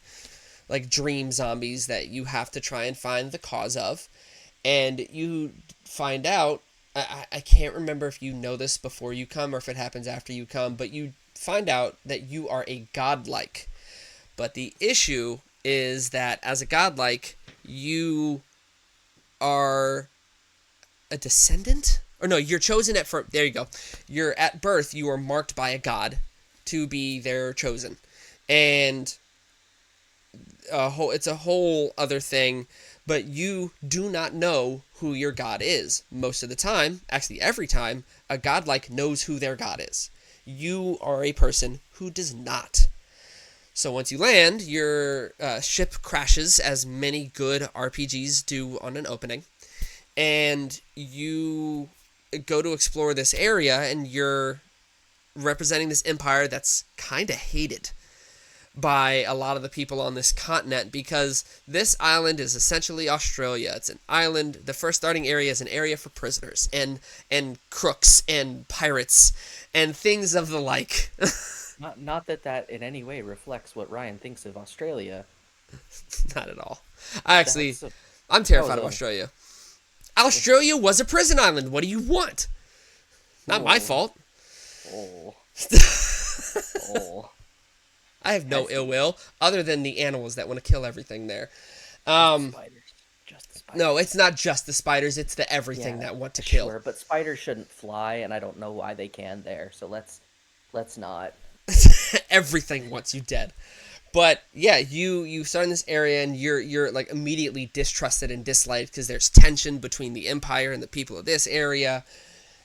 like, dream zombies that you have to try and find the cause of. And you find out, I can't remember if you know this before you come or if it happens after you come, but you find out that you are a godlike. But the issue is that as a godlike, you are a descendant? Or no, you're chosen at first. There you go. You're at birth, you are marked by a god to be their chosen. And it's a whole other thing, but you do not know who your god is. Most of the time, actually every time, a godlike knows who their god is. You are a person who does not. So once you land, your ship crashes, as many good RPGs do on an opening, and you go to explore this area, and you're representing this empire that's kind of hated by a lot of the people on this continent, because this island is essentially Australia. It's an island. The first starting area is an area for prisoners and crooks and pirates and things of the like. Not that that in any way reflects what Ryan thinks of Australia. Not at all. I actually, That's a, I'm that was terrified of a Australia. Australia was a prison island. What do you want? Not my oh fault. oh oh. I have I no ill see. will other than the animals that want to kill everything there. Just the Um, spiders. Just the no, spiders. it's not just the spiders. It's the everything Yeah, that want to kill. sure, but spiders shouldn't fly, and I don't know why they can there. So let's not. Everything wants you dead. But yeah, you start in this area and you're like immediately distrusted and disliked because there's tension between the Empire and the people of this area.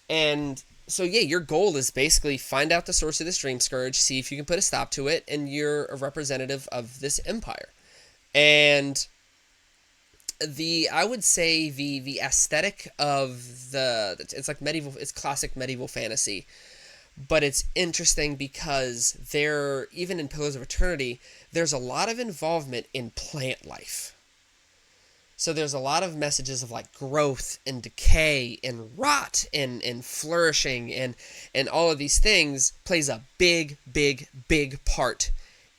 And so yeah, your goal is basically find out the source of this dream scourge, see if you can put a stop to it, and you're a representative of this empire. And the I would say the aesthetic of the it's like medieval, it's classic medieval fantasy, but it's interesting because there, even in Pillars of Eternity, there's a lot of involvement in plant life. So there's a lot of messages of like growth and decay and rot and flourishing and all of these things plays a big part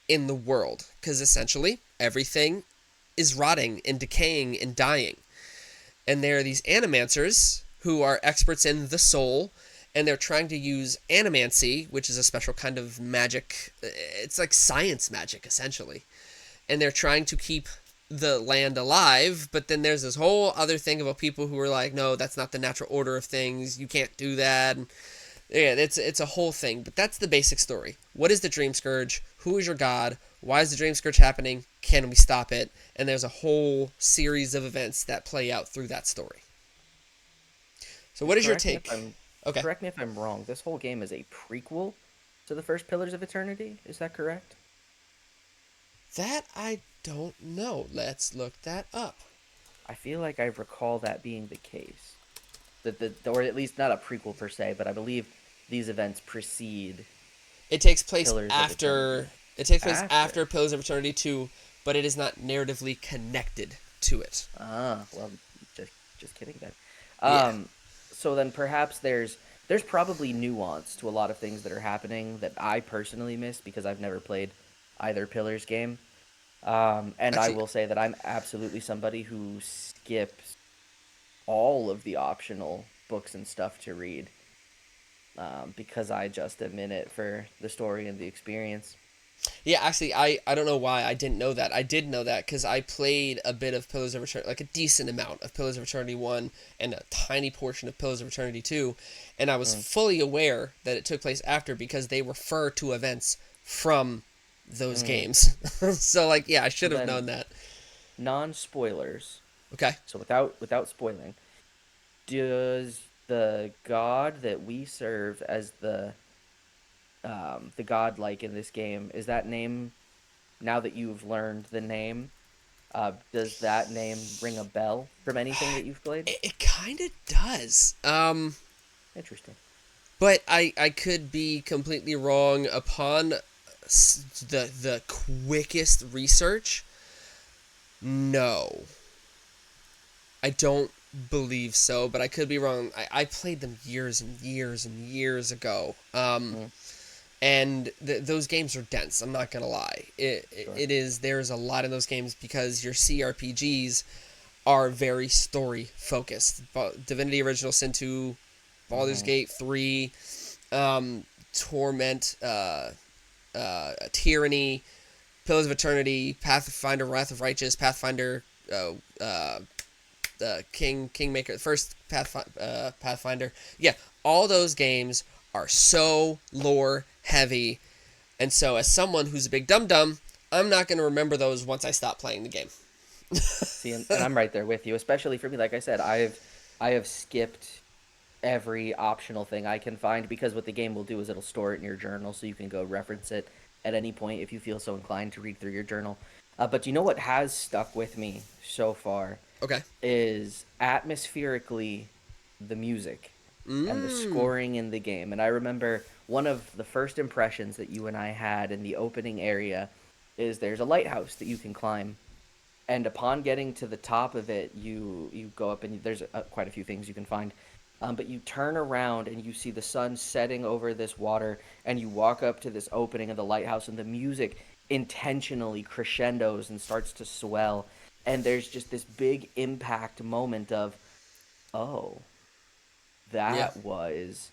in the world, because essentially everything is rotting and decaying and dying. And there are these animancers who are experts in the soul, and they're trying to use animancy, which is a special kind of magic. It's like science magic, essentially. And they're trying to keep the land alive, but then there's this whole other thing about people who are like, no, that's not the natural order of things. You can't do that. And yeah, it's a whole thing, but that's the basic story. What is the Dream Scourge? Who is your god? Why is the Dream Scourge happening? Can we stop it? And there's a whole series of events that play out through that story. So what is your Correct me take? if I'm Okay. correct me if I'm wrong. This whole game is a prequel to the first Pillars of Eternity. Is that correct? That I don't know. Let's look that up. I feel like I recall that being the case. Or at least not a prequel per se, but I believe these events precede It takes place Pillars of after Eternity. after After. Pillars of Eternity 2, but it is not narratively connected to it. Well, just kidding then. Yeah. Um, so then perhaps there's probably nuance to a lot of things that are happening that I personally miss because I've never played either Pillars game. And I Actually, will say that I'm absolutely somebody who skips all of the optional books and stuff to read, because I just am in it for the story and the experience. I don't know why I didn't know that. I did know that because I played a bit of Pillars of Eternity, like a decent amount of Pillars of Eternity 1 and a tiny portion of Pillars of Eternity 2, and I was Mm, fully aware that it took place after because they refer to events from those mm. games. So, like, yeah, I So should have known then, that. non-spoilers. Okay. So without spoiling, does the god that we serve as the god like in this game, is that name, now that you've learned the name, does that name ring a bell from anything that you've played? It kind of does. Interesting. But I could be completely wrong upon the quickest research. No, I don't believe so, but I could be wrong. I played them years and years and years ago. Mm, And those games are dense. I'm not gonna lie. sure. It is. There's a lot in those games because your CRPGs are very story focused. Divinity: Original Sin 2, Baldur's Mm-hmm. Gate 3, Torment, Tyranny, Pillars of Eternity, Pathfinder: Wrath of Righteous, Pathfinder, Kingmaker, first Pathfinder. Yeah, all those games are so lore heavy, and so as someone who's a big dum dum, I'm not going to remember those once I stop playing the game. See, and I'm right there with you, especially for me. Like I said, I have skipped every optional thing I can find because what the game will do is it'll store it in your journal so you can go reference it at any point if you feel so inclined to read through your journal. But you know what has stuck with me so far Okay. is atmospherically the music and the Mm. scoring in the game. And I remember one of the first impressions that you and I had in the opening area is there's a lighthouse that you can climb, and upon getting to the top of it, you go up and there's quite a few things you can find. But you turn around and you see the sun setting over this water, and you walk up to this opening of the lighthouse, and the music intentionally crescendos and starts to swell, and there's just this big impact moment of, oh, Yeah. that was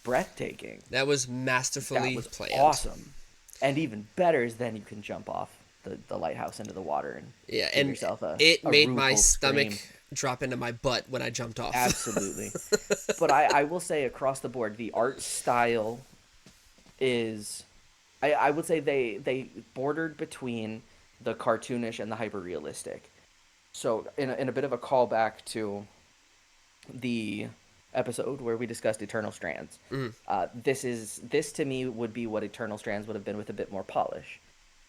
breathtaking. That was That masterfully was planned. awesome. And even better is then you can jump off the lighthouse into the water and Yeah, give and yourself it a made my rueful stomach scream. drop into my butt when I jumped off. Absolutely. But I will say across the board, the art style is I would say they bordered between the cartoonish and the hyper realistic. So in a bit of a callback to the episode where we discussed Eternal Strands, Mm, this to me would be what Eternal Strands would have been with a bit more polish.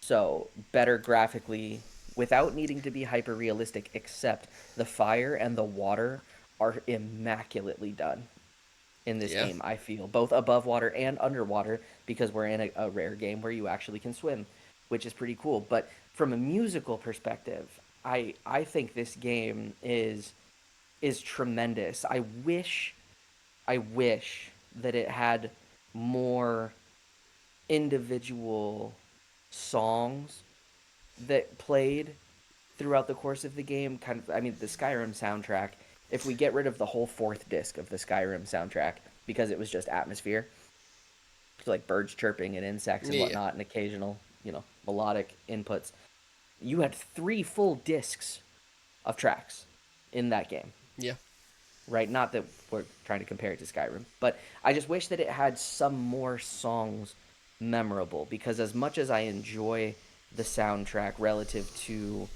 So better graphically, without needing to be hyper realistic, except the fire and the water are immaculately done in this yeah. game, I feel, both above water and underwater, because we're in a rare game where you actually can swim, which is pretty cool. But from a musical perspective, I think this game is tremendous. I wish that it had more individual songs that played throughout the course of the game. Kind of, I mean, the Skyrim soundtrack. If we get rid of the whole fourth disc of the Skyrim soundtrack because it was just atmosphere, so like birds chirping and insects and Yeah. whatnot, and occasional, melodic inputs, you had three full discs of tracks in that game, Yeah. right? Not that we're trying to compare it to Skyrim, but I just wish that it had some more songs memorable, because as much as I enjoy the soundtrack relative to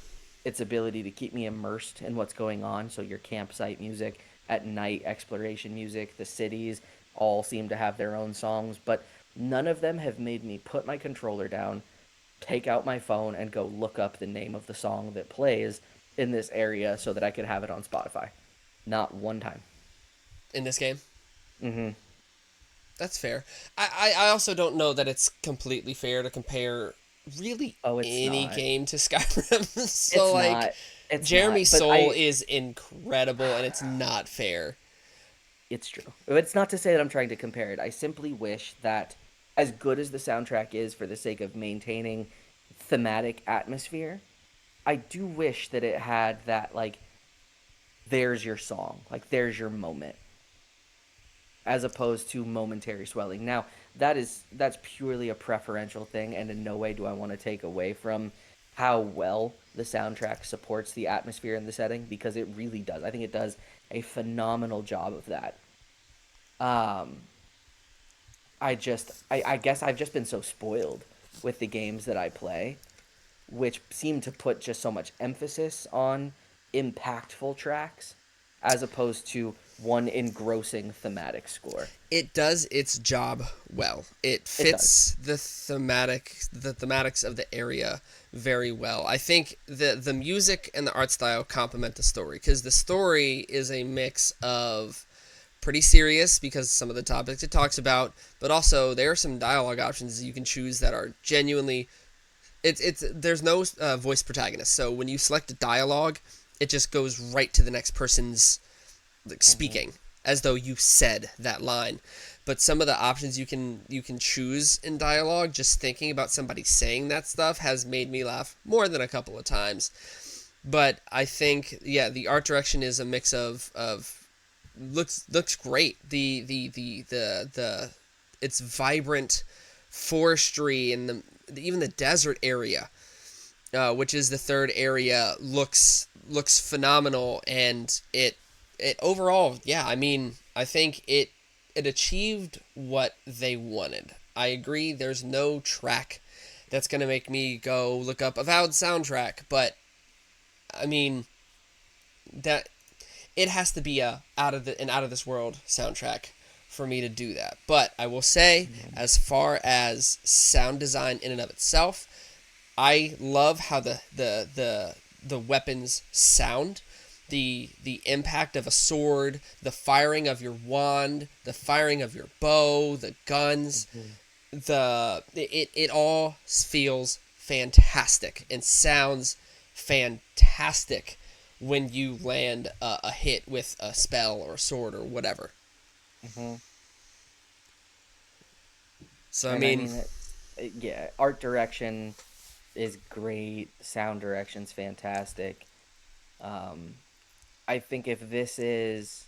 its ability to keep me immersed in what's going on, so your campsite music, at night exploration music, the cities all seem to have their own songs, but none of them have made me put my controller down, take out my phone, and go look up the name of the song that plays in this area so that I could have it on Spotify. Not one time. In this game. Mm-hmm. That's fair. I also don't know that it's completely fair to compare really Oh, it's any not. game to Skyrim. So It's like not. It's Jeremy not. But Soul is incredible and it's not fair. it's true. It's not to say that I'm trying to compare it. I simply wish that, as good as the soundtrack is for the sake of maintaining thematic atmosphere, I do wish that it had that, like, there's your song, like, there's your moment, as opposed to momentary swelling. Now, that's purely a preferential thing, and in no way do I want to take away from how well the soundtrack supports the atmosphere and the setting, because it really does. I think it does a phenomenal job of that. Um, I guess I've just been so spoiled with the games that I play, which seem to put just so much emphasis on impactful tracks as opposed to one engrossing thematic score. It does its job well. It It does. fits the thematics of the area very well. I think the music and the art style complement the story because the story is a mix of pretty serious because some of the topics it talks about, but also there are some dialogue options you can choose that are genuinely it's there's no voice protagonist. So when you select a dialogue, it just goes right to the next person's like Hmm. speaking as though you said that line. But some of the options you can choose in dialogue, just thinking about somebody saying that stuff has made me laugh more than a couple of times. But I think yeah, the art direction is a mix of looks great. The it's vibrant forestry and even the desert area, which is the third area, looks phenomenal, and it overall, yeah. I mean, I think it achieved what they wanted. I agree. There's no track that's gonna make me go look up Avowed soundtrack, but I mean that it has to be a out of this world soundtrack for me to do that. But I will say, Hmm. as far as sound design in and of itself, I love how the weapons sound. The impact of a sword, the firing of your wand, the firing of your bow, the guns, Hmm. it all feels fantastic and sounds fantastic when you land a hit with a spell or a sword or whatever. Hmm. So I And I mean, mean, yeah, art direction is great. Sound direction's fantastic. Um, I think if this is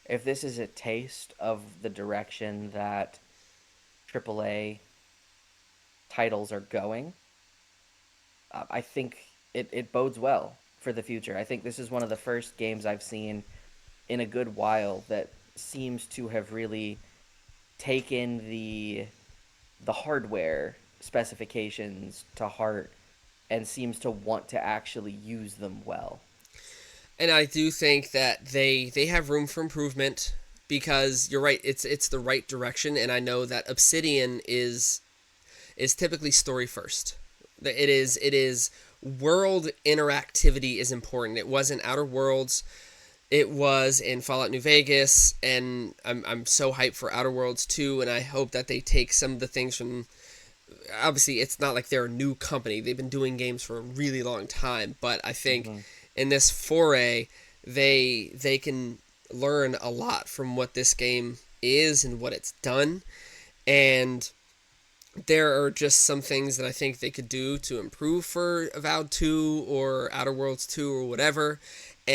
a taste of the direction that AAA titles are going, I think it bodes well for the future. I think this is one of the first games I've seen in a good while that seems to have really taken the hardware specifications to heart and seems to want to actually use them well. And I do think that they have room for improvement because you're right. It's the right direction, and I know that Obsidian is typically story first. It is world interactivity is important. It was in Outer Worlds. It was in Fallout New Vegas, and I'm so hyped for Outer Worlds 2, and I hope that they take some of the things from. Obviously, it's not like they're a new company. They've been doing games for a really long time, but I think Mm-hmm. in this foray, they can learn a lot from what this game is and what it's done, and there are just some things that I think they could do to improve for Avowed 2 or Outer Worlds 2 or whatever.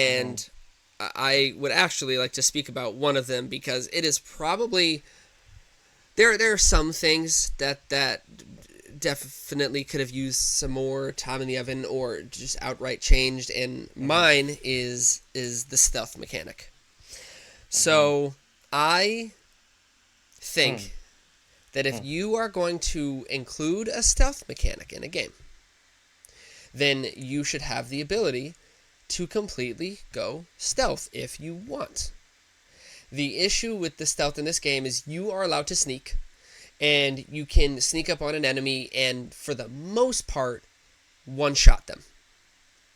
Mm-hmm. And I would actually like to speak about one of them because it is probably there are some things that definitely could have used some more time in the oven or just outright changed, and Mm-hmm. mine is the stealth mechanic. Mm-hmm. So I Mm-hmm. think that if you are going to include a stealth mechanic in a game, then you should have the ability to completely go stealth if you want. The issue with the stealth in this game is you are allowed to sneak, and you can sneak up on an enemy and, for the most part, one shot them.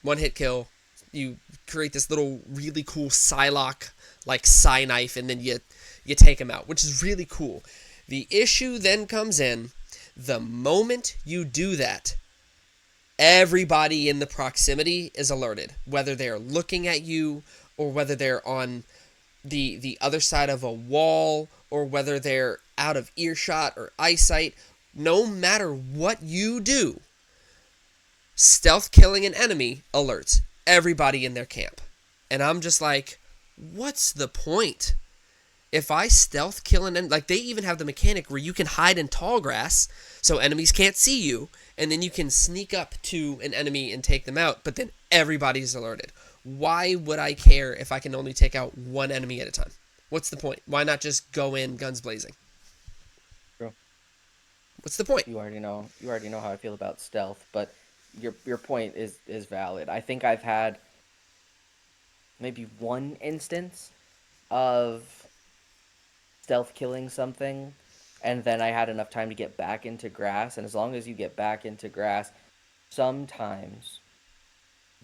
One hit kill. You create this little really cool Psylocke like Psy knife, and then you take them out, which is really cool. The issue then comes in the moment you do that. Everybody in the proximity is alerted, whether they're looking at you or whether they're on the other side of a wall or whether they're out of earshot or eyesight. No matter what you do, stealth killing an enemy alerts everybody in their camp. And I'm just like, what's the point? If I stealth kill an enemy, like they even have the mechanic where you can hide in tall grass so enemies can't see you, and then you can sneak up to an enemy and take them out, but then everybody's alerted. Why would I care if I can only take out one enemy at a time? What's the point? Why not just go in guns blazing? True. What's the point? You already know how I feel about stealth, but your point is valid. I think I've had maybe one instance of stealth killing something, and then I had enough time to get back into grass. And as long as you get back into grass, sometimes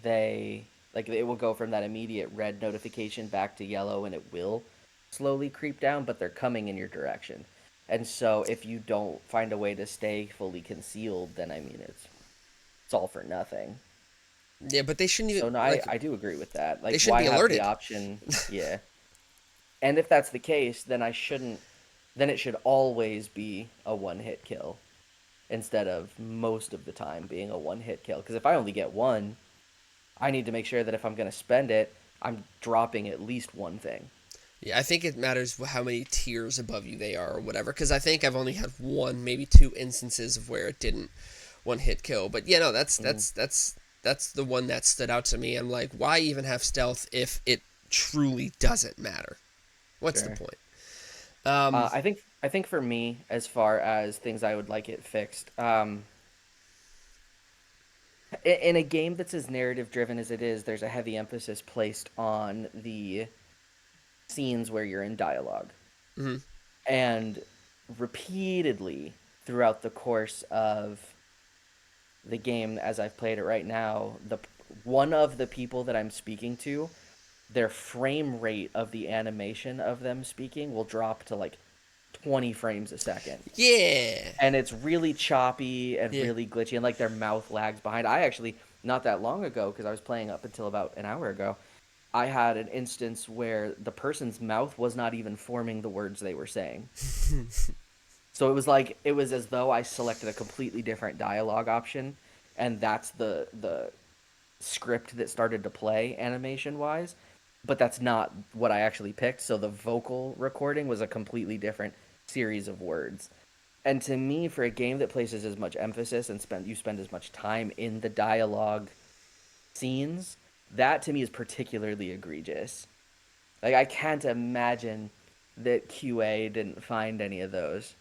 they like it will go from that immediate red notification back to yellow, and it will slowly creep down, but they're coming in your direction. And so if you don't find a way to stay fully concealed, then I mean it's all for nothing. Yeah, but they shouldn't So even no, like I do agree with that. they Like, shouldn't why be have the alerted. option? Yeah. And if that's the case, then I shouldn't. Then it should always be a one hit kill instead of most of the time being a one hit kill. Because if I only get one, I need to make sure that if I'm going to spend it, I'm dropping at least one thing. Yeah, I think it matters how many tiers above you they are or whatever. Because I think I've only had one, maybe two instances of where it didn't one hit kill. But yeah, no, Mm, that's the one that stood out to me. I'm like, why even have stealth if it truly doesn't matter? What's the sure. point? Um, I think for me, as far as things I would like it fixed, in a game that's as narrative driven as it is, there's a heavy emphasis placed on the scenes where you're in dialogue. mhm. And repeatedly throughout the course of the game as I've played it right now, the one of the people that I'm speaking to, their frame rate of the animation of them speaking will drop to like 20 frames a second. Yeah, And it's really choppy and yeah. really glitchy, and like their mouth lags behind. I actually, not that long ago, because I was playing up until about an hour ago, I had an instance where the person's mouth was not even forming the words they were saying. So it was like it was as though I selected a completely different dialogue option, and that's the script that started to play animation wise, but that's not what I actually picked. So the vocal recording was a completely different series of words. And to me, for a game that places as much emphasis and spend as much time in the dialogue scenes, that to me is particularly egregious. Like I can't imagine that QA didn't find any of those.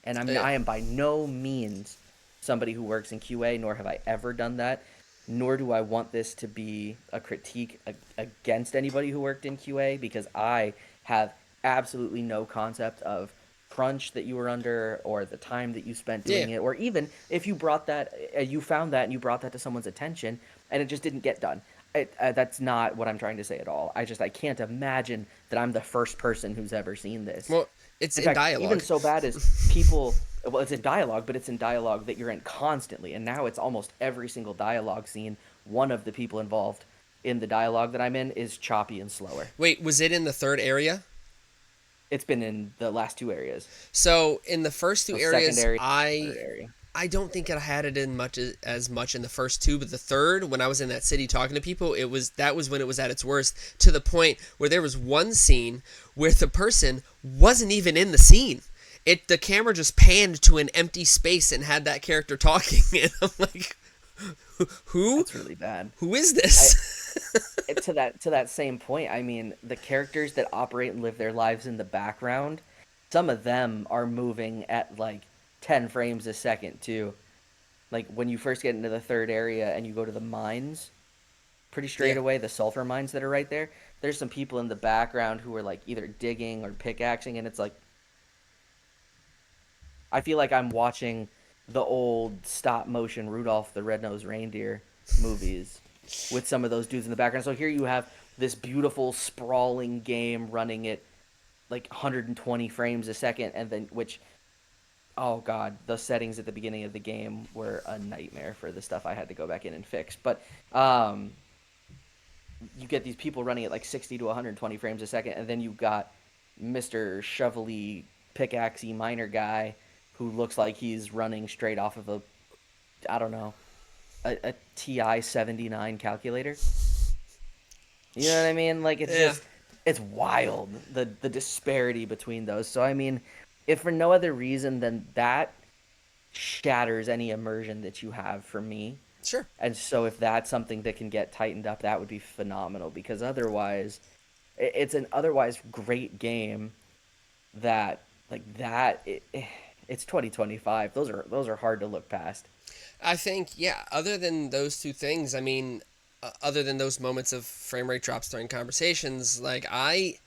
And Yeah. I am by no means somebody who works in QA, nor have I ever done that. Nor do I want this to be a critique against anybody who worked in QA, because I have absolutely no concept of crunch that you were under or the time that you spent Yeah. doing it, or even if you brought that, you found that and you brought that to someone's attention and it just didn't get done. That's not what I'm trying to say at all. I can't imagine that I'm the first person who's ever seen this. Well, it's In in fact, even dialogue. so bad as people, well, it's in dialogue, but it's in dialogue that you're in constantly. And now it's almost every single dialogue scene. One of the people involved in the dialogue that I'm in is choppy and slower. Wait, was it in the third area? It's been in the last two areas. So in the first two So second areas, area, third I area. I don't think I had it in much as much in the first two, but the third, when I was in that city talking to people, that was when it was at its worst, to the point where there was one scene where the person wasn't even in the scene. The camera just panned to an empty space and had that character talking, and I'm like, who That's really bad. who is I this? to that same point, I mean, the characters that operate and live their lives in the background, some of them are moving at like 10 frames a second too. Like when you first get into the third area and you go to the mines, pretty straight Yeah. away, the sulfur mines that are right there, there's some people in the background who are like either digging or pickaxing, and it's like I feel like I'm watching the old stop motion Rudolph the Red-Nosed Reindeer movies with some of those dudes in the background. So here you have this beautiful sprawling game running at like 120 frames a second, and then which, oh god, the settings at the beginning of the game were a nightmare for the stuff I had to go back in and fix. But um you get these people running at like 60 to 120 frames a second, and then you've got Mr. Shovelly pickaxey miner guy who looks like he's running straight off of a, I don't know, a TI 79 calculator. You know what I mean? Like it's Yeah. just it's wild, the disparity between those. So I mean, if for no other reason than that shatters any immersion that you have for me. Sure. And so if that's something that can get tightened up, that would be phenomenal, because otherwise it's an otherwise great game that like that it's 2025. Those are hard to look past. I think, yeah, other than those two things, I mean, other than those moments of frame rate drops during conversations, like I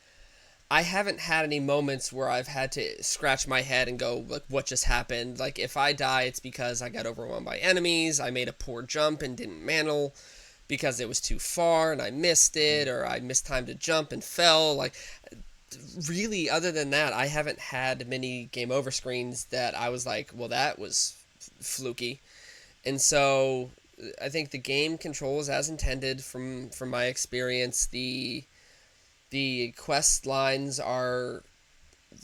haven't had any moments where I've had to scratch my head and go, like, what just happened? Like, if I die, it's because I got overwhelmed by enemies, I made a poor jump and didn't mantle because it was too far and I missed it, or I missed time to jump and fell. Like, really, other than that, I haven't had many game over screens that I was like, well, that was fluky. And so I think the game controls as intended from my experience. The quest lines are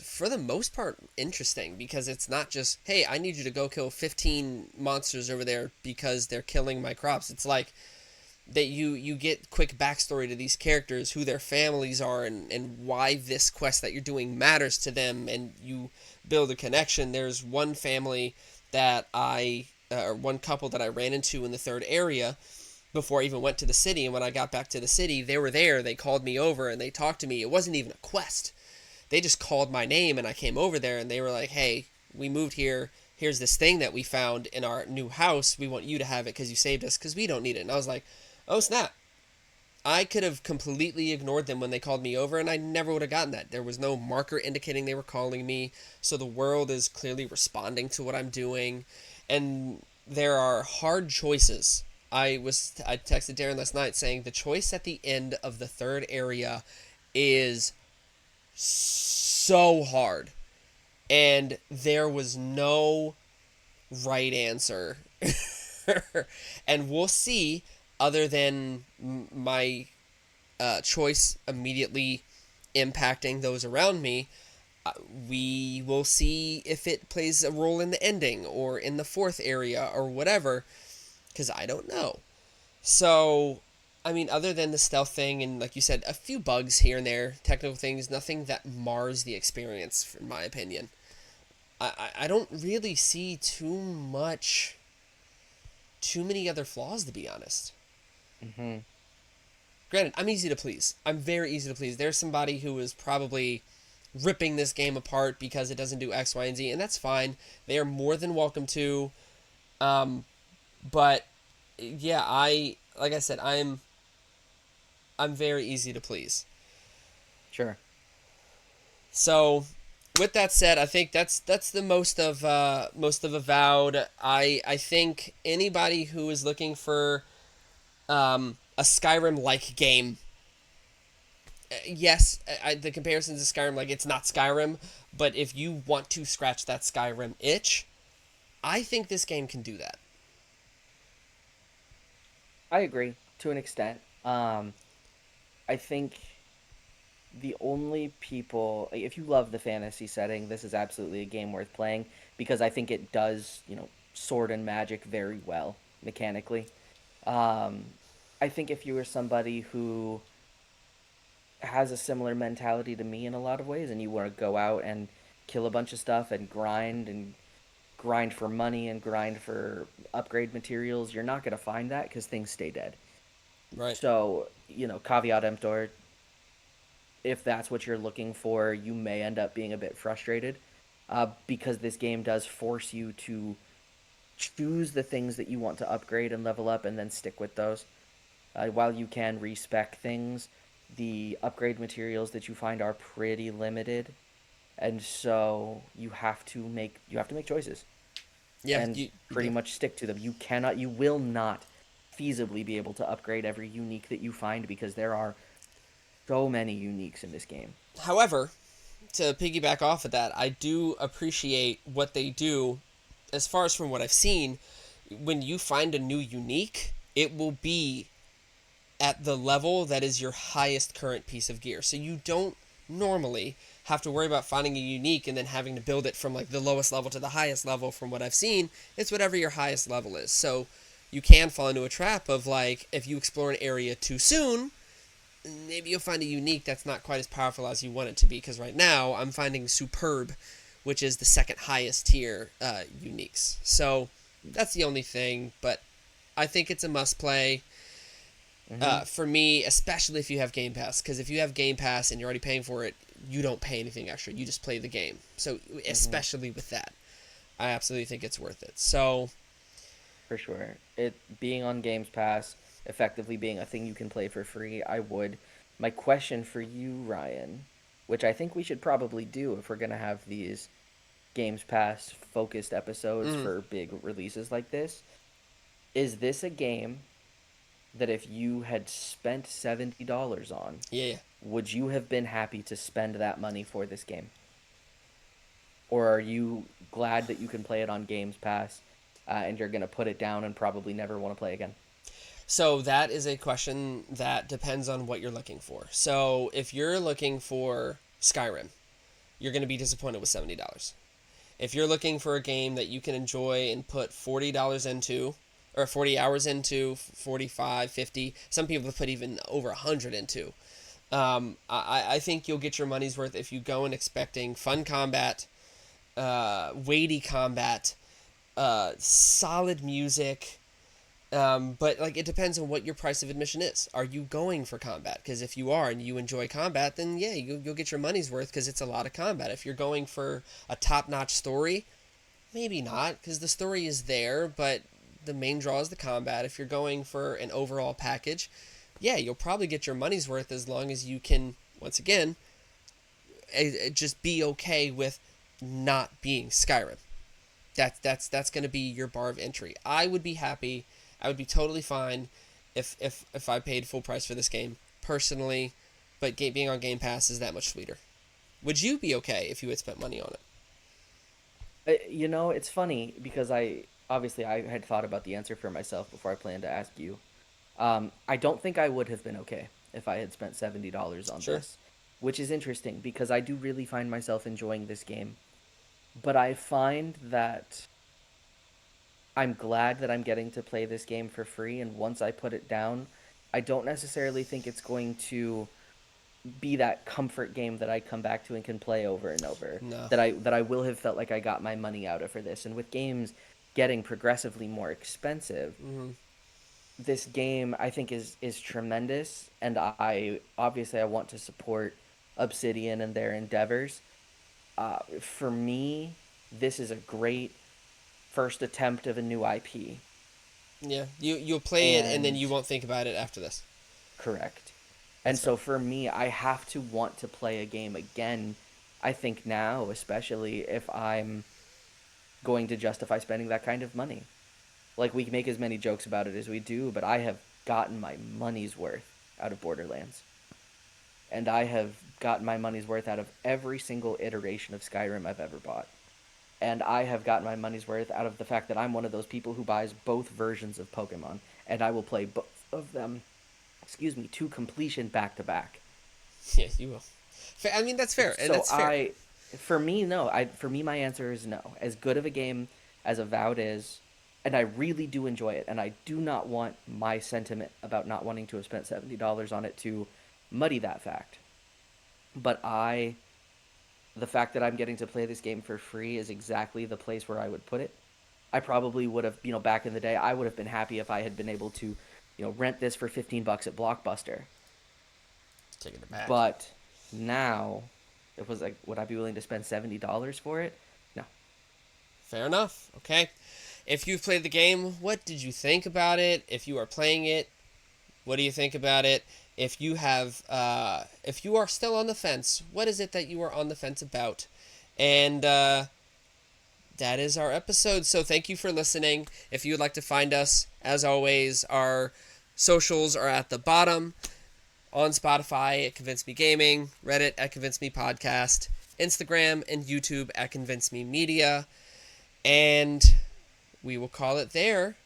for the most part interesting because it's not just, hey, I need you to go kill 15 monsters over there because they're killing my crops. It's like that you get quick backstory to these characters, who their families are, and why this quest that you're doing matters to them, and you build a connection. There's one family that or one couple that I ran into in the third area before I even went to the city, and when I got back to the city, they were there, they called me over, and they talked to me. It wasn't even a quest. They just called my name, and I came over there, and they were like, hey, we moved here, here's this thing that we found in our new house, we want you to have it because you saved us, because we don't need it. And I was like, oh snap, I could have completely ignored them when they called me over, and I never would have gotten that. There was no marker indicating they were calling me, so the world is clearly responding to what I'm doing, and there are hard choices. I texted Darren last night saying the choice at the end of the third area is so hard, and there was no right answer. And we'll see, other than my choice immediately impacting those around me, we will see if it plays a role in the ending or in the fourth area or whatever, because I don't know. So, I mean, other than the stealth thing and, like you said, a few bugs here and there, technical things, nothing that mars the experience, in my opinion. I don't really see too many other flaws, to be honest. Hmm. Granted, I'm easy to please. I'm very easy to please. There's somebody who is probably ripping this game apart because it doesn't do X, Y, and Z, and that's fine. They are more than welcome to. Um, but yeah, I like I said, I'm very easy to please. Sure. So, with that said, I think that's the most of Avowed. I think anybody who is looking for a Skyrim like game, yes, the comparisons to Skyrim, like it's not Skyrim, but if you want to scratch that Skyrim itch, I think this game can do that. I agree to an extent. I think the only people, like, if you love the fantasy setting, this is absolutely a game worth playing because I think it does, sword and magic very well mechanically. Um, I think if you were somebody who has a similar mentality to me in a lot of ways and you want to go out and kill a bunch of stuff and grind for money and grind for upgrade materials, you're not going to find that because things stay dead. Right. So, caveat emptor, if that's what you're looking for, you may end up being a bit frustrated because this game does force you to choose the things that you want to upgrade and level up and then stick with those. While you can respec things, the upgrade materials that you find are pretty limited, and so you have to make choices Yeah. and pretty much stick to them. You will not feasibly be able to upgrade every unique that you find because there are so many uniques in this game. However, to piggyback off of that, I do appreciate what they do as far as from what I've seen. When you find a new unique, it will be at the level that is your highest current piece of gear. So you don't normally have to worry about finding a unique and then having to build it from like the lowest level to the highest level. From what I've seen, it's whatever your highest level is. So you can fall into a trap of like if you explore an area too soon, maybe you'll find a unique that's not quite as powerful as you want it to be. Because right now I'm finding superb, which is the second highest tier uniques. So that's the only thing, but I think it's a must play Hmm. for me, especially if you have Game Pass. Because if you have Game Pass and you're already paying for it, you don't pay anything extra. You just play the game. So Hmm. especially with that, I absolutely think it's worth it. So For sure. It being on Games Pass, effectively being a thing you can play for free, I would. My question for you, Ryan, which I think we should probably do if we're going to have these Games Pass focused episodes mm, for big releases like this, is this a game that if you had spent $70 on, yeah, yeah. would you have been happy to spend that money for this game? Or are you glad that you can play it on Games Pass and you're going to put it down and probably never want to play again? So that is a question that depends on what you're looking for. So if you're looking for Skyrim, you're going to be disappointed with $70. If you're looking for a game that you can enjoy and put $40 into, or 40 hours into, 45, 50, some people have put even over 100 into. I think you'll get your money's worth if you go in expecting fun combat, weighty combat, solid music. But like it depends on what your price of admission is. Are you going for combat? Because if you are and you enjoy combat, then yeah, you'll get your money's worth because it's a lot of combat. If you're going for a top-notch story, maybe not because the story is there, but the main draw is the combat. If you're going for an overall package, yeah, you'll probably get your money's worth as long as you can, once again, just be okay with not being Skyrim. That's going to be your bar of entry. I would be happy. I would be totally fine if I paid full price for this game personally, but being on Game Pass is that much sweeter. Would you be okay if you had spent money on it? It's funny because I had thought about the answer for myself before I planned to ask you. I don't think I would have been okay if I had spent $70 on Sure. this, which is interesting because I do really find myself enjoying this game. But I find that I'm glad that I'm getting to play this game for free, and once I put it down, I don't necessarily think it's going to be that comfort game that I come back to and can play over and over. No. That I will have felt like I got my money out of for this. And with games getting progressively more expensive, Mm-hmm. this game I think is tremendous, and I obviously I want to support Obsidian and their endeavors. For me, this is a great first attempt of a new IP. Yeah, you'll play it and then And you won't think about it after this. correct. And That's fair. so for me, I have to want to play a game again. I think now, especially if I'm going to justify spending that kind of money. Like, we make as many jokes about it as we do, but I have gotten my money's worth out of Borderlands. And I have gotten my money's worth out of every single iteration of Skyrim I've ever bought. And I have gotten my money's worth out of the fact that I'm one of those people who buys both versions of Pokemon, and I will play both of them, excuse me, to completion back to back. Yeah, you will. I mean, that's fair, and So that's fair. for me, no. For me, my answer is no. As good of a game as Avowed is, and I really do enjoy it, and I do not want my sentiment about not wanting to have spent $70 on it to muddy that fact. But the fact that I'm getting to play this game for free is exactly the place where I would put it. I probably would have, back in the day, I would have been happy if I had been able to, rent this for 15 bucks at Blockbuster. Taking it back. But now, it was like, would I be willing to spend $70 for it? No. Fair enough. Okay. If you've played the game, what did you think about it? If you are playing it, what do you think about it? If you are still on the fence, what is it that you are on the fence about? And that is our episode. So thank you for listening. If you would like to find us, as always, our socials are at the bottom. On Spotify at Convince Me Gaming, Reddit at Convince Me Podcast, Instagram and YouTube at Convince Me Media. And we will call it there.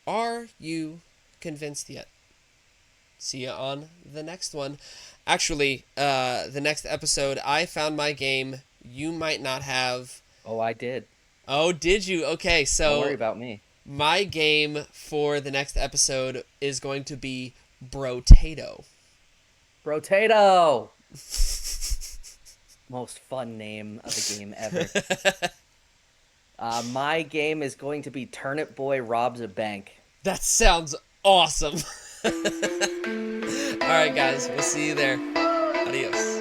Are you convinced yet? See you on the next one. Actually, the next episode, I found my game you might not have. Oh, I did. Oh, did you? Okay, Don't worry so about me. my game for the next episode is going to be Brotato. Brotato! Most fun name of a game ever. My game is going to be Turnip Boy Robs a Bank. That sounds awesome. All right, guys, we'll see you there. Adios.